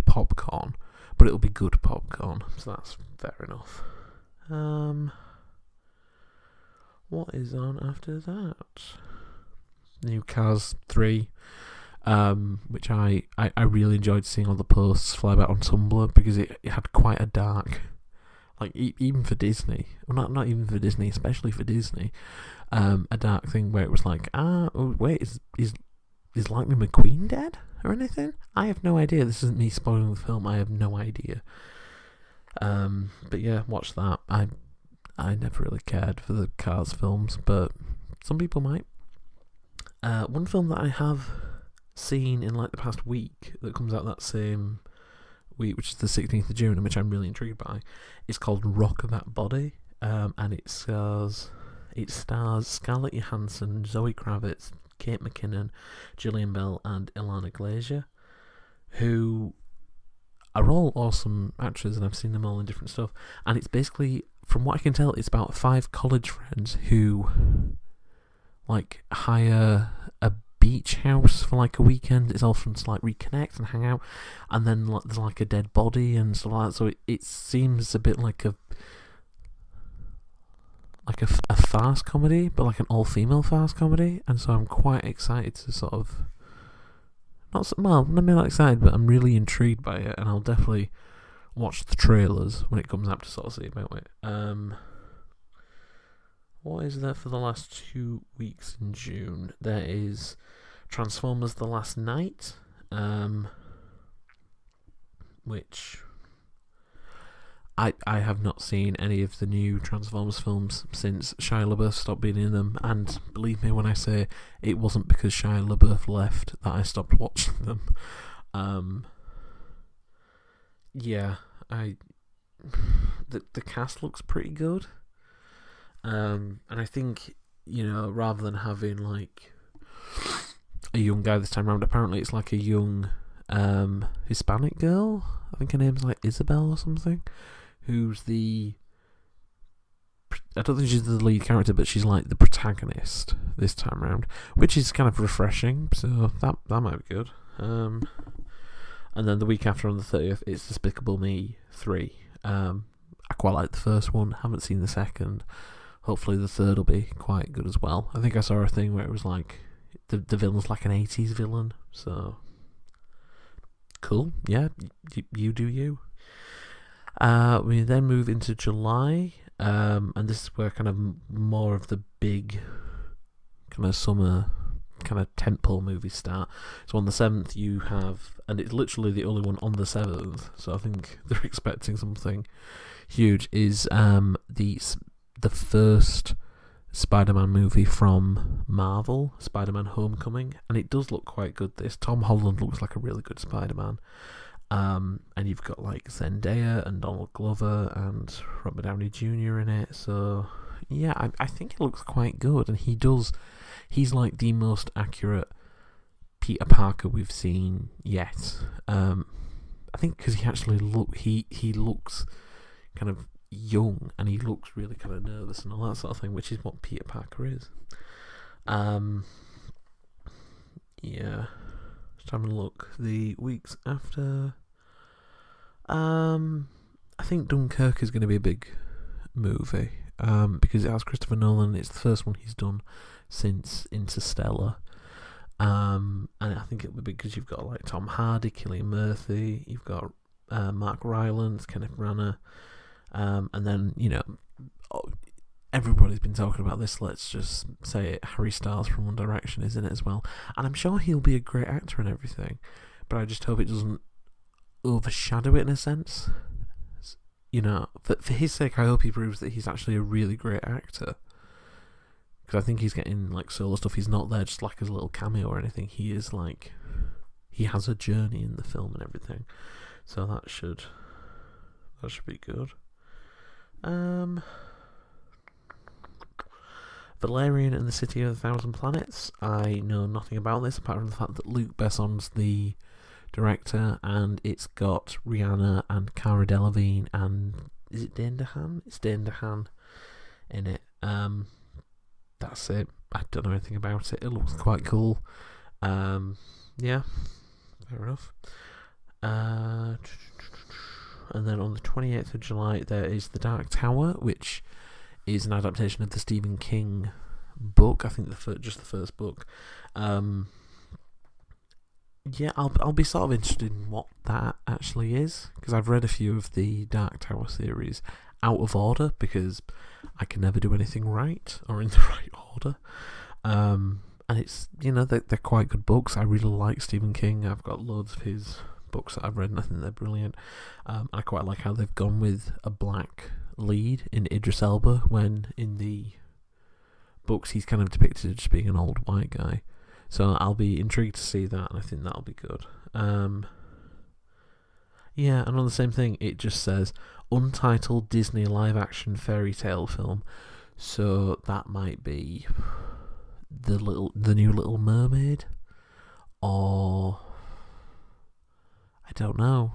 popcorn, but it'll be good popcorn. So that's fair enough. What is on after that? New Cars 3, which I really enjoyed seeing all the posts fly about on Tumblr, because it had quite a dark, like even for Disney, well not even for Disney, especially for Disney, a dark thing where it was like, wait, is Lightning McQueen dead or anything? I have no idea. This isn't me spoiling the film. I have no idea. But yeah, watch that. I never really cared for the Cars films, but some people might. One film that I have seen in like the past week that comes out that same week, which is the 16th of June, and which I'm really intrigued by, is called Rock That Body, and it stars Scarlett Johansson, Zoe Kravitz, Kate McKinnon, Gillian Bell, and Ilana Glazer, who are all awesome actors, and I've seen them all in different stuff. And it's basically, from what I can tell, it's about 5 college friends who like hire a beach house for like a weekend. It's all fun to like reconnect and hang out, and then like there's like a dead body and stuff like that. So it seems a bit like a farce comedy, but like an all-female farce comedy. And so I'm quite excited to sort of not excited, but I'm really intrigued by it, and I'll definitely watch the trailers when it comes out to sort of see about it. What is there for the last 2 weeks in June? There is Transformers: The Last Night, which I have not seen any of the new Transformers films since Shia LaBeouf stopped being in them, and believe me when I say it wasn't because Shia LaBeouf left that I stopped watching them. The cast looks pretty good, and I think, rather than having like a young guy this time around, apparently it's like a young Hispanic girl. I think her name's like Isabel or something, who's I don't think she's the lead character, but she's like the protagonist this time around, which is kind of refreshing, so that might be good. And then the week after, on the 30th, it's Despicable Me 3. I quite like the first one, haven't seen the second. Hopefully the third will be quite good as well. I think I saw a thing where it was like the villain's like an 80s villain, so cool. Yeah, you do you. We then move into July, and this is where kind of more of the big kind of summer kind of tentpole movies start. So on the 7th you have, and it's literally the only one on the 7th, so I think they're expecting something huge, is the first Spider-Man movie from Marvel, Spider-Man Homecoming, and it does look quite good. This Tom Holland looks like a really good Spider-Man. And you've got like Zendaya and Donald Glover and Robert Downey Jr. in it. So yeah, I think it looks quite good, and he's like the most accurate Peter Parker we've seen yet. I think because he actually he looks kind of young, and he looks really kind of nervous and all that sort of thing, which is what Peter Parker is. Yeah, just having a look. The weeks after, I think Dunkirk is going to be a big movie. because it has Christopher Nolan. It's the first one he's done since Interstellar. And I think it'll be because you've got like Tom Hardy, Cillian Murphy, you've got Mark Rylance, Kenneth Branagh, and then, you know, everybody's been talking about this. Let's just say it. Harry Styles from One Direction is in it as well, and I'm sure he'll be a great actor and everything. But I just hope it doesn't overshadow it in a sense. You know, for his sake, I hope he proves that he's actually a really great actor. Because I think he's getting like solo stuff. He's not there just like as a little cameo or anything. He is like, he has a journey in the film and everything. So that should be good. Valerian and the City of a Thousand Planets. I know nothing about this apart from the fact that Luc Besson's the director, and it's got Rihanna and Cara Delevingne and is it Dane DeHaan? It's Dane DeHaan in it. That's it. I don't know anything about it. It looks quite cool. Yeah, fair enough. And then on the 28th of July, there is The Dark Tower, which is an adaptation of the Stephen King book. I think just the first book. Yeah, I'll be sort of interested in what that actually is, because I've read a few of the Dark Tower series out of order, because I can never do anything right or in the right order. And it's, you know, they're quite good books. I really like Stephen King. I've got loads of his books that I've read and I think they're brilliant. I quite like how they've gone with a black lead in Idris Elba, when in the books he's kind of depicted as just being an old white guy. So I'll be intrigued to see that, and I think that'll be good. Yeah, and on the same thing, it just says untitled Disney live-action fairy tale film. So that might be the new Little Mermaid, or I don't know,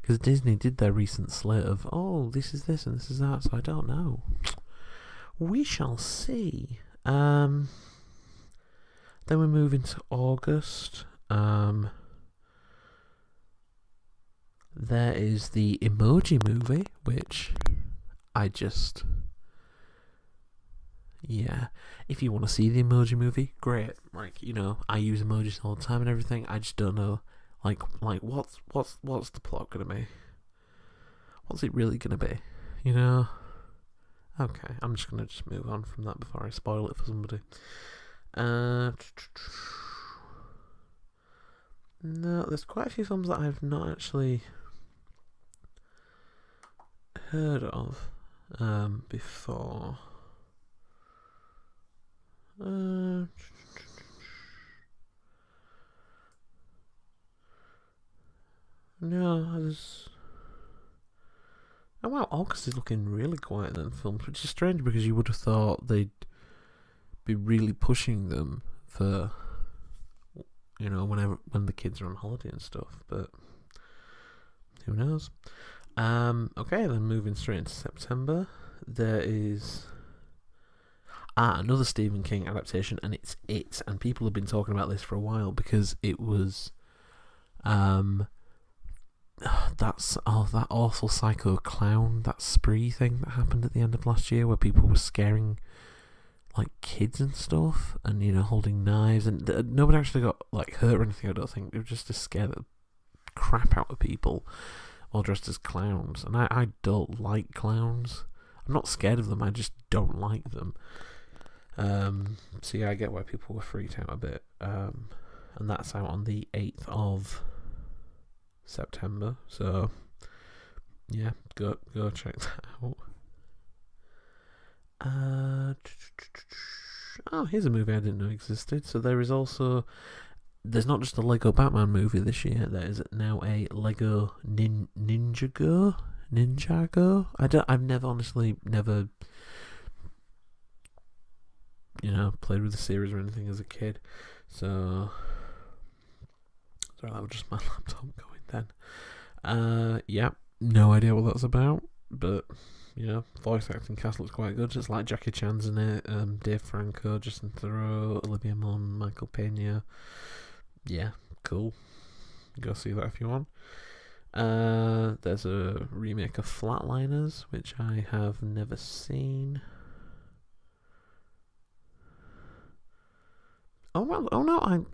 because Disney did their recent slate of this is this and this is that. So I don't know. We shall see. Then we move into August. There is the Emoji Movie, which yeah, if you want to see the Emoji Movie, great. Like, you know, I use emojis all the time and everything. I just don't know, like what's the plot gonna be? What's it really gonna be? You know? Okay, I'm just gonna move on from that before I spoil it for somebody. No, there's quite a few films that I've not actually heard of before. No, there's... Oh wow, August is looking really quiet then, films, which is strange because you would have thought they'd be really pushing them for, you know, when the kids are on holiday and stuff, but who knows. Okay, then moving straight into September, there is another Stephen King adaptation, and it's It, and people have been talking about this for a while because it was that awful psycho clown, that spree thing that happened at the end of last year where people were scaring like kids and stuff, and, you know, holding knives, and nobody actually got like hurt or anything. I don't think. They were just to scare the crap out of people all dressed as clowns, and I don't like clowns. I'm not scared of them, I just don't like them. So yeah, I get why people were freaked out a bit. And that's out on the 8th of September, so yeah, go check that out. Here's a movie I didn't know existed. So there's not just a Lego Batman movie this year. There is now a Lego Ninjago. I've never you know, played with the series or anything as a kid. So sorry, that was just my laptop going then. Yeah, no idea what that's about, but you know, voice acting cast looks quite good. It's like Jackie Chan's in it, Dave Franco, Justin Theroux, Olivia Munn, Michael Pena. Yeah, cool. Go see that if you want. There's a remake of Flatliners, which I have never seen. Oh well, oh no, do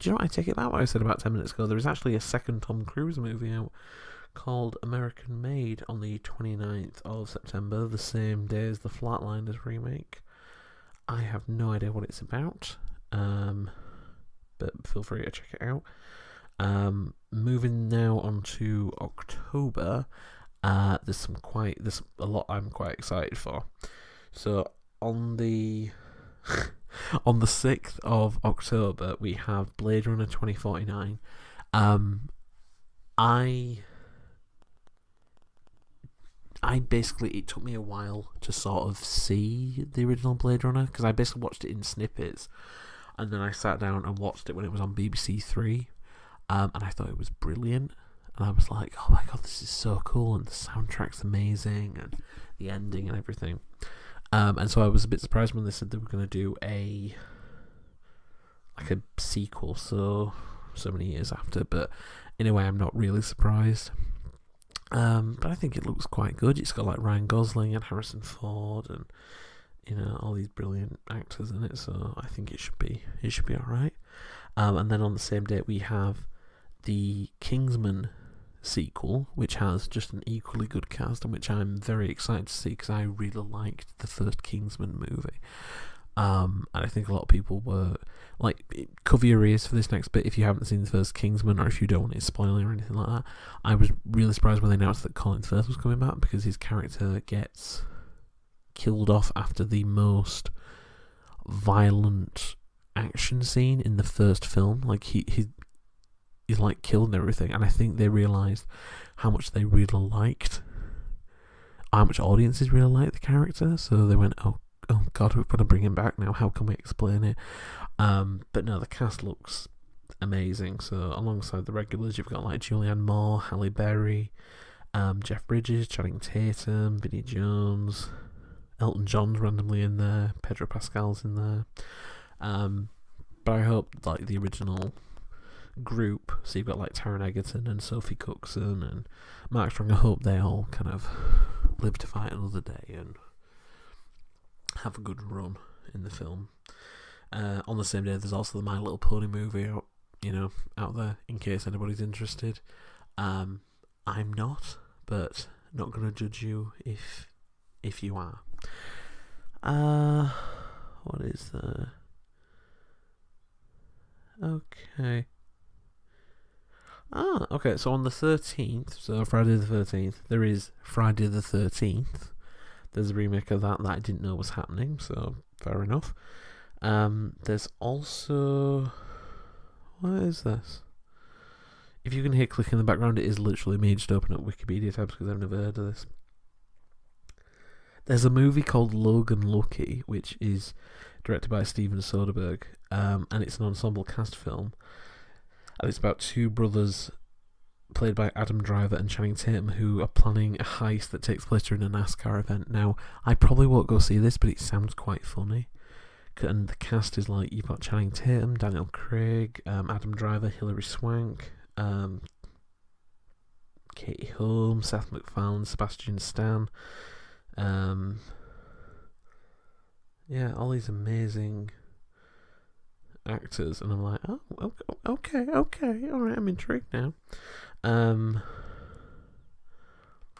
you know what, I take it back what I said about 10 minutes ago. There is actually a second Tom Cruise movie out called American Made on the 29th of September, the same day as the Flatliners remake. I have no idea what it's about, but feel free to check it out. Moving now on to October, there's a lot I'm quite excited for. So on the on the 6th of October, we have Blade Runner 2049. I basically, it took me a while to sort of see the original Blade Runner, because I basically watched it in snippets, and then I sat down and watched it when it was on BBC Three, and I thought it was brilliant, and I was like, oh my god, this is so cool, and the soundtrack's amazing, and the ending and everything. And so I was a bit surprised when they said they were going to do a sequel so many years after, but in a way I'm not really surprised. But I think it looks quite good. It's got like Ryan Gosling and Harrison Ford and, you know, all these brilliant actors in it, so I think it should be alright. And then on the same date we have the Kingsman sequel, which has just an equally good cast, and which I'm very excited to see, because I really liked the first Kingsman movie. And I think a lot of people were like, cover your ears for this next bit if you haven't seen the first Kingsman, or if you don't want it spoiling or anything like that. I was really surprised when they announced that Colin Firth was coming back, because his character gets killed off after the most violent action scene in the first film. Like he's like killed and everything, and I think they realised how much they really liked, how much audiences really liked the character, so they went, oh god, we've got to bring him back now, how can we explain it? But no, the cast looks amazing. So alongside the regulars, you've got like Julianne Moore, Halle Berry, Jeff Bridges, Channing Tatum, Vinnie Jones, Elton John's randomly in there, Pedro Pascal's in there. But I hope like the original group, so you've got like Taron Egerton and Sophie Cookson and Mark Strong, I hope they all kind of live to fight another day and have a good run in the film. On the same day, there's also the My Little Pony movie out there, in case anybody's interested. I'm not, but not gonna judge you if you are. What is there? Okay. Okay, so on the 13th, so Friday the 13th, there is Friday the 13th. There's a remake of that I didn't know was happening, so fair enough. There's also... What is this? If you can hear clicking in the background, it is literally me just opening up Wikipedia tabs, because I've never heard of this. There's a movie called Logan Lucky, which is directed by Steven Soderbergh, and it's an ensemble cast film. And it's about two brothers played by Adam Driver and Channing Tatum, who are planning a heist that takes place during a NASCAR event. Now, I probably won't go see this, but it sounds quite funny. And the cast is like, you've got Channing Tatum, Daniel Craig, Adam Driver, Hilary Swank, Katie Holmes, Seth MacFarlane, Sebastian Stan. Yeah, all these amazing actors, and I'm like, oh, okay, alright, I'm intrigued now.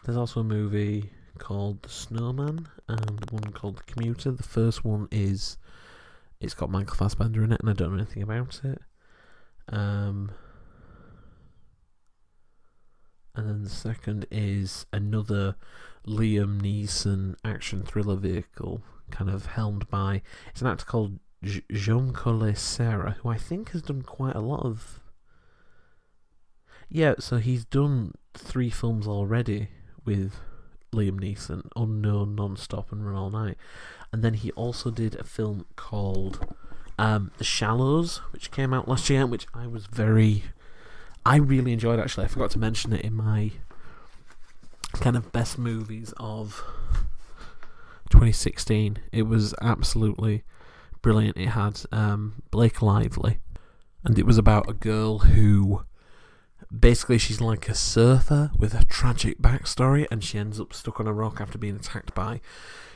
There's also a movie called The Snowman and one called The Commuter. The first one it's got Michael Fassbender in it, and I don't know anything about it. And then the second is another Liam Neeson action thriller vehicle, kind of helmed by, it's an actor called Jean Collet-Serra, who I think has done quite a lot of... Yeah, so he's done 3 films already with Liam Neeson, Unknown, Non-Stop and Run All Night. And then he also did a film called The Shallows, which came out last year, which I really enjoyed, actually. I forgot to mention it in my kind of best movies of 2016. It was absolutely brilliant. It had Blake Lively, and it was about a girl who basically she's like a surfer with a tragic backstory, and she ends up stuck on a rock after being attacked by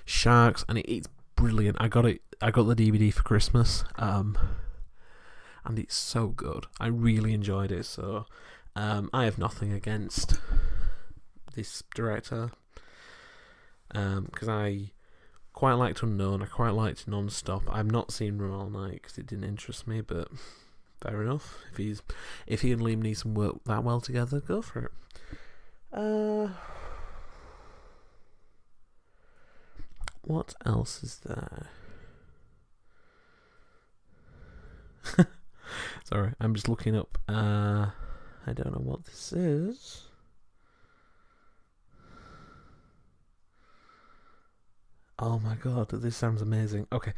sharks, and it's brilliant. I got the DVD for Christmas, and it's so good. I really enjoyed it. So I have nothing against this director, because I quite liked Unknown, I quite liked Non-Stop. I've not seen Run All Night because it didn't interest me, but fair enough. If he and Liam Neeson work that well together, go for it. What else is there? Sorry, I'm just looking up. I don't know what this is. Oh my god, this sounds amazing. Okay,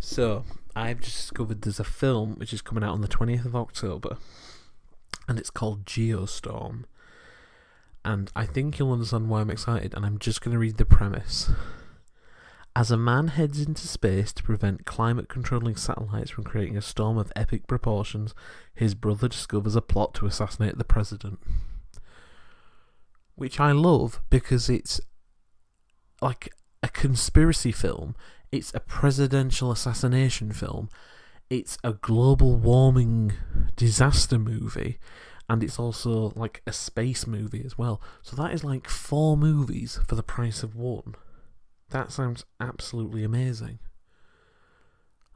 so I've just discovered there's a film which is coming out on the 20th of October, and it's called Geostorm. And I think you'll understand why I'm excited, and I'm just going to read the premise. As a man heads into space to prevent climate-controlling satellites from creating a storm of epic proportions, his brother discovers a plot to assassinate the president. Which I love, because it's like a conspiracy film, it's a presidential assassination film, it's a global warming disaster movie, and it's also like a space movie as well. So that is like 4 movies for the price of one. That sounds absolutely amazing.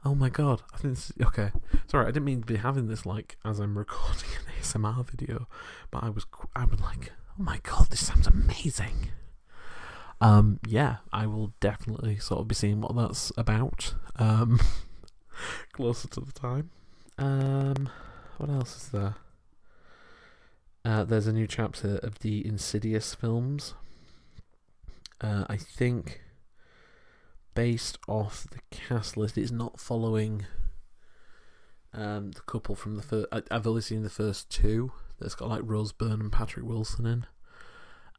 Oh my god, I think this is, okay. Sorry, I didn't mean to be having this like as I'm recording an ASMR video, but I was like, oh my god, this sounds amazing. Yeah, I will definitely sort of be seeing what that's about closer to the time. What else is there? There's a new chapter of the Insidious films. I think based off the cast list, it's not following the couple from the first. I've only seen the first 2. That's got like Rose Byrne and Patrick Wilson in.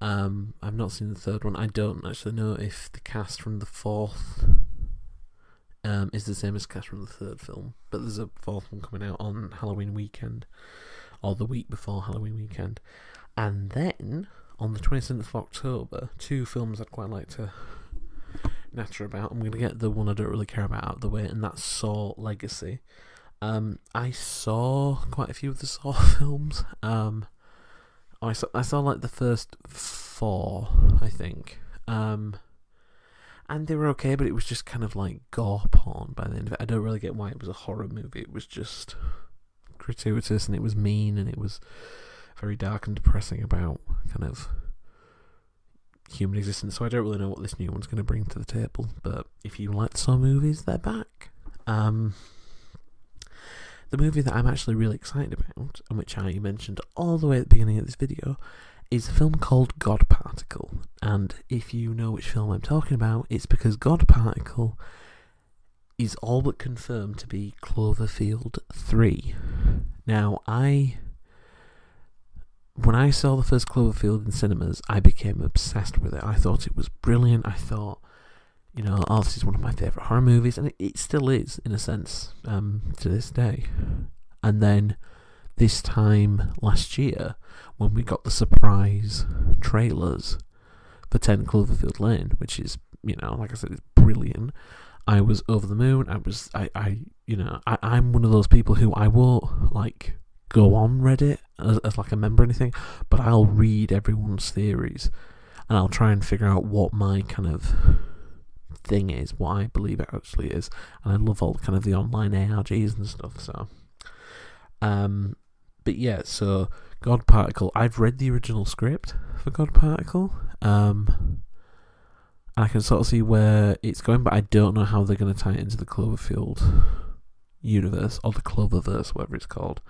I've not seen the third one. I don't actually know if the cast from the 4th is the same as the cast from the 3rd film, but there's a 4th one coming out on Halloween weekend, or the week before Halloween weekend. And then on the 27th of October, 2 films I'd quite like to natter about. I'm going to get the one I don't really care about out of the way, and that's Saw Legacy. I saw quite a few of the Saw films. I saw like the first 4, I think, and they were okay, but it was just kind of like gore porn by the end of it. I don't really get why it was a horror movie. It was just gratuitous, and it was mean, and it was very dark and depressing about kind of human existence. So I don't really know what this new one's going to bring to the table, but if you like Saw movies, they're back. The movie that I'm actually really excited about, and which I mentioned all the way at the beginning of this video, is a film called God Particle. And if you know which film I'm talking about, it's because God Particle is all but confirmed to be Cloverfield 3. Now, when I saw the first Cloverfield in cinemas, I became obsessed with it. I thought it was brilliant. I thought, oh, this is one of my favourite horror movies, and it still is, in a sense, to this day. And then, this time last year, when we got the surprise trailers for 10 Cloverfield Lane, which is, like I said, it's brilliant, I was over the moon. I'm one of those people who I won't, like, go on Reddit as like a member or anything, but I'll read everyone's theories, and I'll try and figure out what my kind of thing is, what I believe it actually is, and I love all kind of the online ARGs and stuff. So, but yeah, so God Particle. I've read the original script for God Particle, and I can sort of see where it's going, but I don't know how they're going to tie it into the Cloverfield universe or the Cloververse, whatever it's called.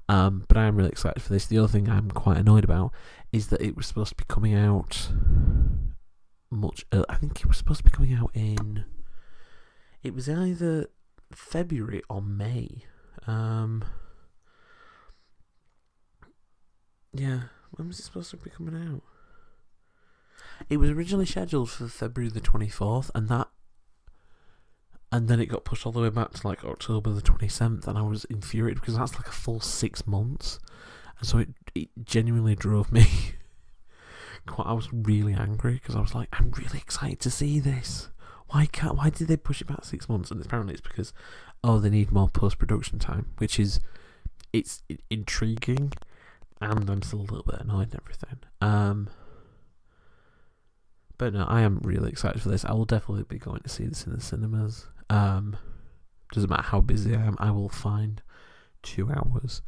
But I am really excited for this. The other thing I'm quite annoyed about is that it was supposed to be coming out I think it was supposed to be coming out in, it was either February or May. Yeah, when was it supposed to be coming out? It was originally scheduled for February the 24th, and then it got pushed all the way back to like October the 27th, and I was infuriated because that's like a full 6 months. And so it genuinely drove me. I was really angry because I was like, I'm really excited to see this. Why did they push it back 6 months? And apparently it's because they need more post-production time, which is it's intriguing, and I'm still a little bit annoyed and everything. But no, I am really excited for this. I will definitely be going to see this in the cinemas. Doesn't matter how busy I am, I will find 2 hours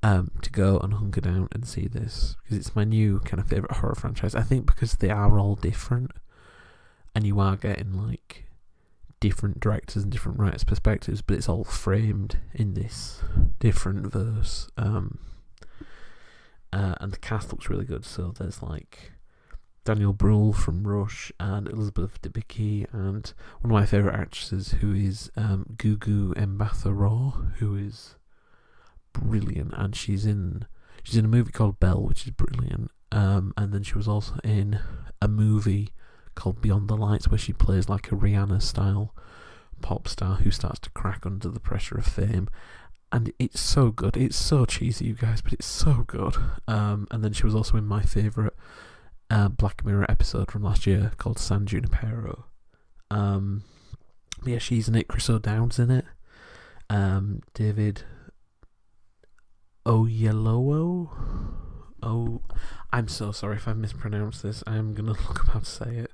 to go and hunker down and see this, because it's my new kind of favourite horror franchise. I think because they are all different, and you are getting like different directors and different writers' perspectives, but it's all framed in this different verse. And the cast looks really good. So there's like Daniel Bruhl from Rush and Elizabeth Debicki and one of my favourite actresses, who is Gugu Mbatha-Raw, who is brilliant, and she's in a movie called Belle, which is brilliant. And then she was also in a movie called Beyond the Lights, where she plays like a Rihanna-style pop star who starts to crack under the pressure of fame. And it's so good. It's so cheesy, you guys, but it's so good. And then she was also in my favourite Black Mirror episode from last year called San Junipero. Yeah, she's in it. Chris O'Dowd's in it. David Oyelowo. I'm so sorry if I've mispronounced this. I am going to look up how to say it.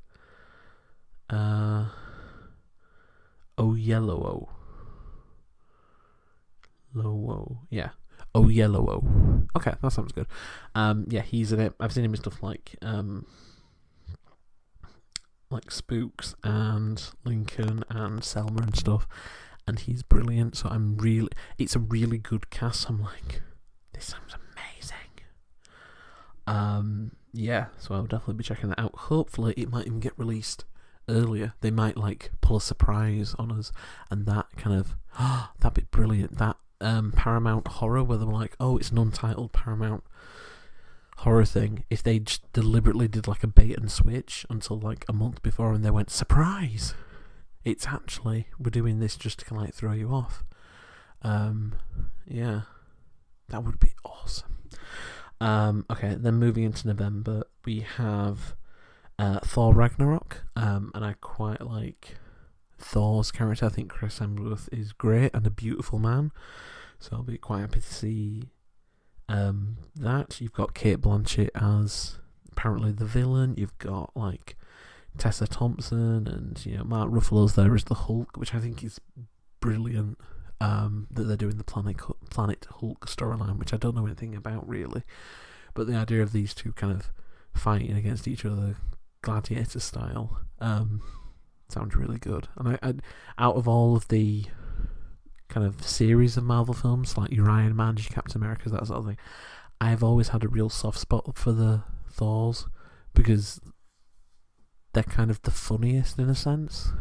Oyelowo. Yeah. Oyelowo. Okay, that sounds good. Yeah, he's in it. I've seen him in stuff like Spooks and Lincoln and Selma and stuff, and he's brilliant. So it's a really good cast. I'm like, this sounds amazing. Yeah, so I'll definitely be checking that out. Hopefully it might even get released earlier. They might like pull a surprise on us, and that kind of that'd be brilliant. That Paramount horror where they're like, it's an untitled Paramount horror thing. If they just deliberately did like a bait and switch until like a month before, and they went, surprise, it's actually, we're doing this just to kind of like throw you off. Yeah, that would be awesome. Okay, then moving into November, we have Thor Ragnarok, and I quite like Thor's character. I think Chris Hemsworth is great and a beautiful man, so I'll be quite happy to see that. You've got Cate Blanchett as apparently the villain. You've got like Tessa Thompson, and Mark Ruffalo's there as the Hulk, which I think is brilliant. That they're doing the Planet Hulk storyline, which I don't know anything about really, but the idea of these two kind of fighting against each other, gladiator style, sounds really good. And I out of all of the kind of series of Marvel films, like your Iron Man, your Captain America, that sort of thing, I've always had a real soft spot for the Thors, because they're kind of the funniest in a sense,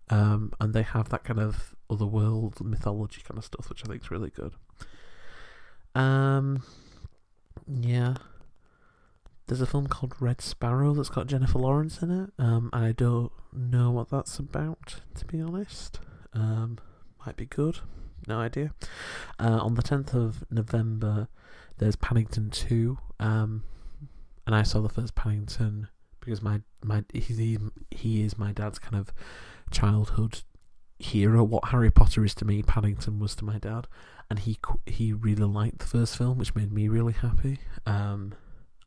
and they have that kind of otherworld mythology kind of stuff, which I think is really good. Yeah, there's a film called Red Sparrow that's got Jennifer Lawrence in it, and I don't know what that's about, to be honest. Might be good, no idea. On the 10th of November, there's Paddington 2, and I saw the first Paddington because he is my dad's kind of childhood hero. What Harry Potter is to me, Paddington was to my dad, and he really liked the first film, which made me really happy. And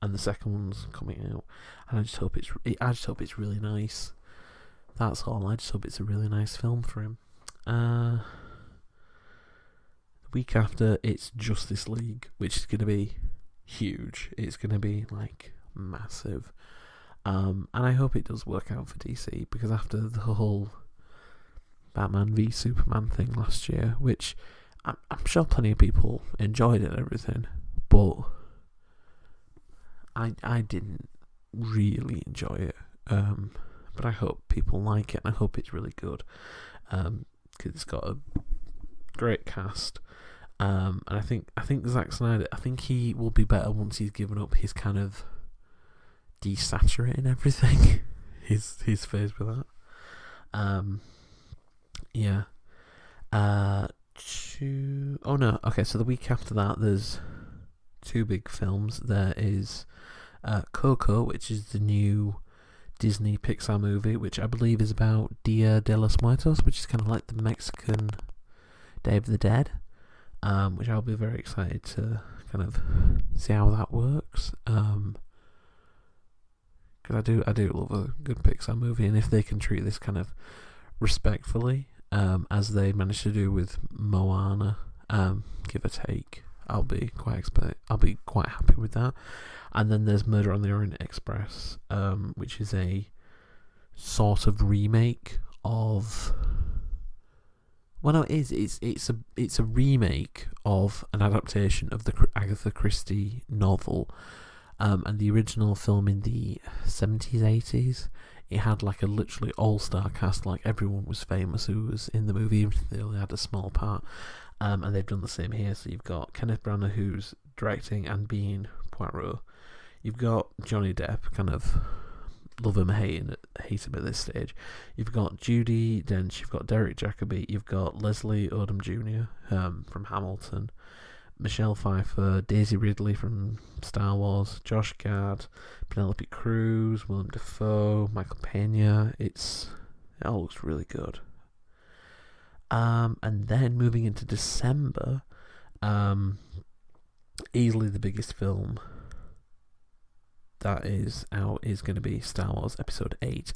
the second one's coming out, and I just hope it's really nice. That's all. I just hope it's a really nice film for him. The week after, it's Justice League, which is going to be huge. It's going to be like massive, and I hope it does work out for DC, because after the whole Batman v Superman thing last year, which I'm sure plenty of people enjoyed it and everything, but I didn't really enjoy it. But I hope people like it, and I hope it's really good, because it's got a great cast. And I think Zack Snyder, I think he will be better once he's given up his kind of desaturating everything. his phase with that. Yeah. Okay, so the week after that, there's two big films. There is Coco, which is the new Disney Pixar movie, which I believe is about Dia de los Muertos, which is kind of like the Mexican Day of the Dead, which I'll be very excited to kind of see how that works. Because I do love a good Pixar movie, and if they can treat this kind of respectfully, as they managed to do with Moana, give or take, I'll be quite happy with that. And then there's Murder on the Orient Express, which is a sort of remake of. Well, no, it's a remake of an adaptation of the Agatha Christie novel, and the original film in the 70s, 80s. It had like a literally all-star cast, like everyone was famous who was in the movie, even if they only had a small part. And they've done the same here. So you've got Kenneth Branagh, who's directing and being Poirot. You've got Johnny Depp, kind of love him, hate him at this stage. You've got Judi Dench, you've got Derek Jacobi, you've got Leslie Odom Jr. From Hamilton, Michelle Pfeiffer, Daisy Ridley from Star Wars, Josh Gad, Penelope Cruz, Willem Dafoe, Michael Pena. It all looks really good. And then moving into December, easily the biggest film that is out is going to be Star Wars Episode 8.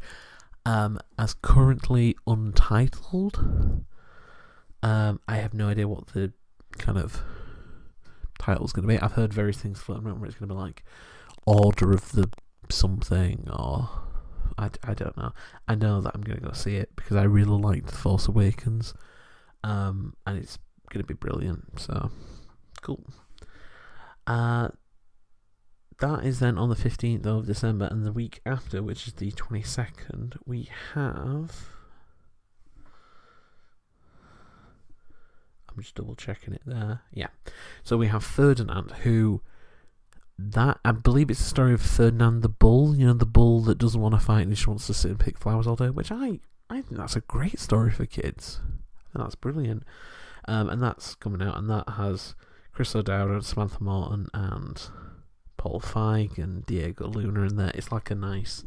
As currently untitled, I have no idea what the kind of title's going to be. I've heard various things floating around where it's going to be like Order of the something, or I don't know. I know that I'm going to go see it because I really liked The Force Awakens, and it's going to be brilliant, so cool. That is then on the 15th of December, and the week after, which is the 22nd, we have... I'm just double checking it there. Yeah. So we have Ferdinand, who... I believe it's the story of Ferdinand the Bull, you know, the bull that doesn't want to fight and just wants to sit and pick flowers all day, which I think that's a great story for kids. I think that's brilliant. And that's coming out, and that has Chris O'Dowd and Samantha Morton and Paul Feig and Diego Luna in there. It's like a nice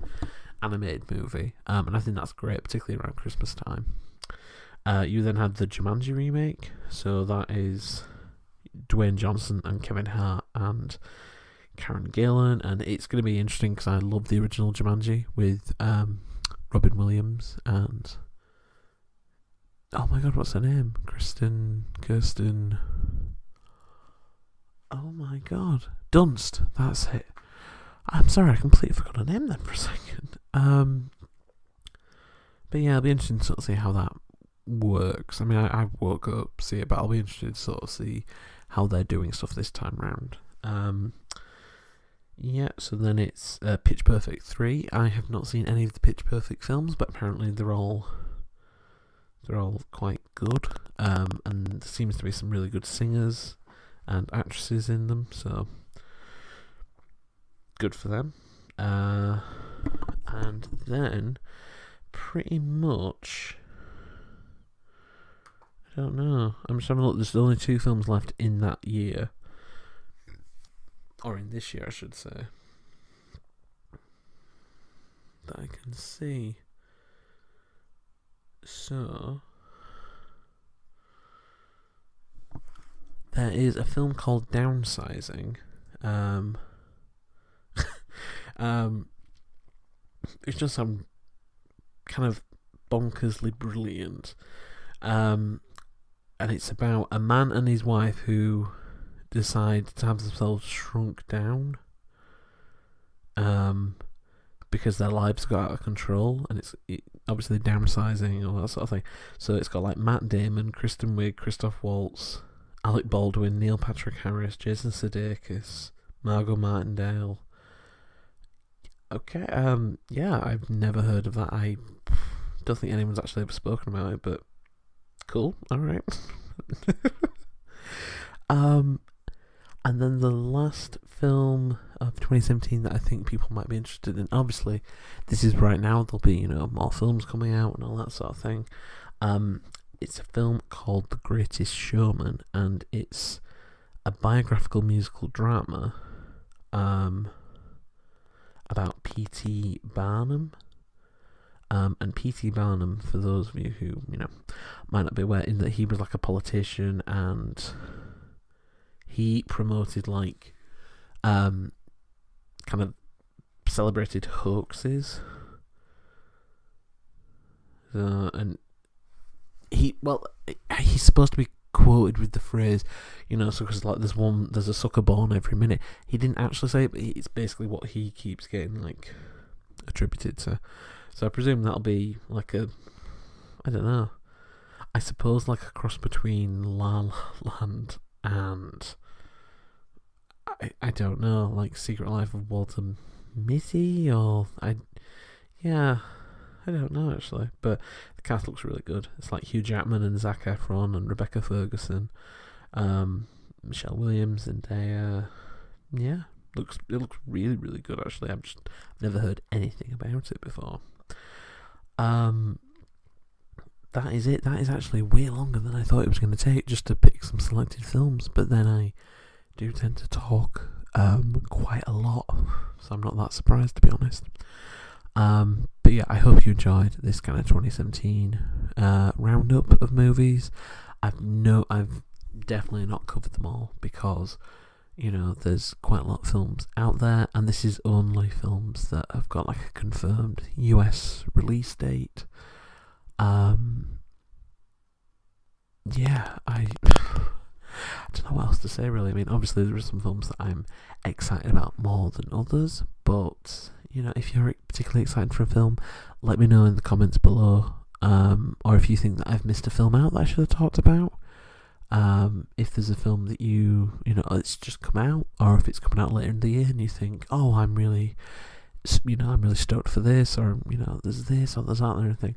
animated movie, and I think that's great, particularly around Christmas time. You then had the Jumanji remake, so that is Dwayne Johnson and Kevin Hart and Karen Gillan, and it's going to be interesting because I love the original Jumanji with Robin Williams and oh my god, what's her name? Kirsten. Oh my god, Dunst. That's it. I'm sorry, I completely forgot her name then for a second. But yeah, it'll be interesting to sort of see how that works. I mean, I woke up see it, but I'll be interested to sort of see how they're doing stuff this time round. Yeah, so then it's Pitch Perfect 3. I have not seen any of the Pitch Perfect films, but apparently they're all quite good. And there seems to be some really good singers and actresses in them, so good for them. And then pretty much, I don't know. I'm just having a look. There's only 2 films left in that year. Or in this year, I should say. That I can see. So, there is a film called Downsizing. It's just some kind of bonkersly brilliant. And it's about a man and his wife who decide to have themselves shrunk down because their lives got out of control, and it's obviously downsizing and all that sort of thing. So it's got like Matt Damon, Kristen Wiig, Christoph Waltz, Alec Baldwin, Neil Patrick Harris, Jason Sudeikis, Margot Martindale. Okay, yeah, I've never heard of that. I don't think anyone's actually ever spoken about it, but cool, alright. And then the last film of 2017 that I think people might be interested in, obviously, this is right now, there'll be, more films coming out and all that sort of thing. It's a film called The Greatest Showman, and it's a biographical musical drama about P.T. Barnum. And P.T. Barnum, for those of you who, might not be aware, in that he was like a politician and he promoted like kind of celebrated hoaxes. And he's supposed to be quoted with the phrase, so because like there's a sucker born every minute. He didn't actually say it, but it's basically what he keeps getting like attributed to. So I presume that'll be like I don't know, I suppose like a cross between La La Land and I don't know, like Secret Life of Walter Mitty, or I don't know actually, but the cast looks really good. It's like Hugh Jackman and Zac Efron and Rebecca Ferguson, Michelle Williams, and it looks really, really good actually. I've never heard anything about it before. That is it. That is actually way longer than I thought it was going to take, just to pick some selected films, but then I do tend to talk quite a lot, so I'm not that surprised, to be honest. But yeah, I hope you enjoyed this kind of 2017 roundup of movies. I've definitely not covered them all because there's quite a lot of films out there, and this is only films that have got like a confirmed US release date. I don't know what else to say really. I mean, obviously there are some films that I'm excited about more than others, but if you're particularly excited for a film, let me know in the comments below, or if you think that I've missed a film out that I should have talked about. If there's a film that it's just come out, or if it's coming out later in the year and you think, oh, I'm really stoked for this, or there's this or there's that and everything,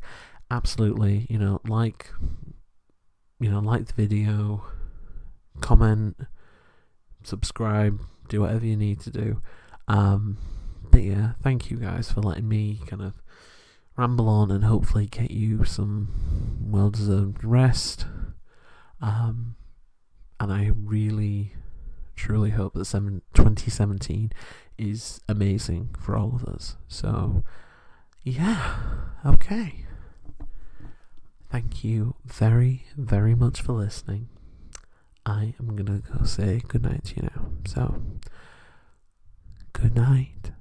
absolutely, like the video, comment, subscribe, do whatever you need to do. But yeah, thank you guys for letting me kind of ramble on and hopefully get you some well-deserved rest. And I really, truly hope that 2017 is amazing for all of us. So, yeah, okay. Thank you very, very much for listening. I am going to go say goodnight to you now. So, good night.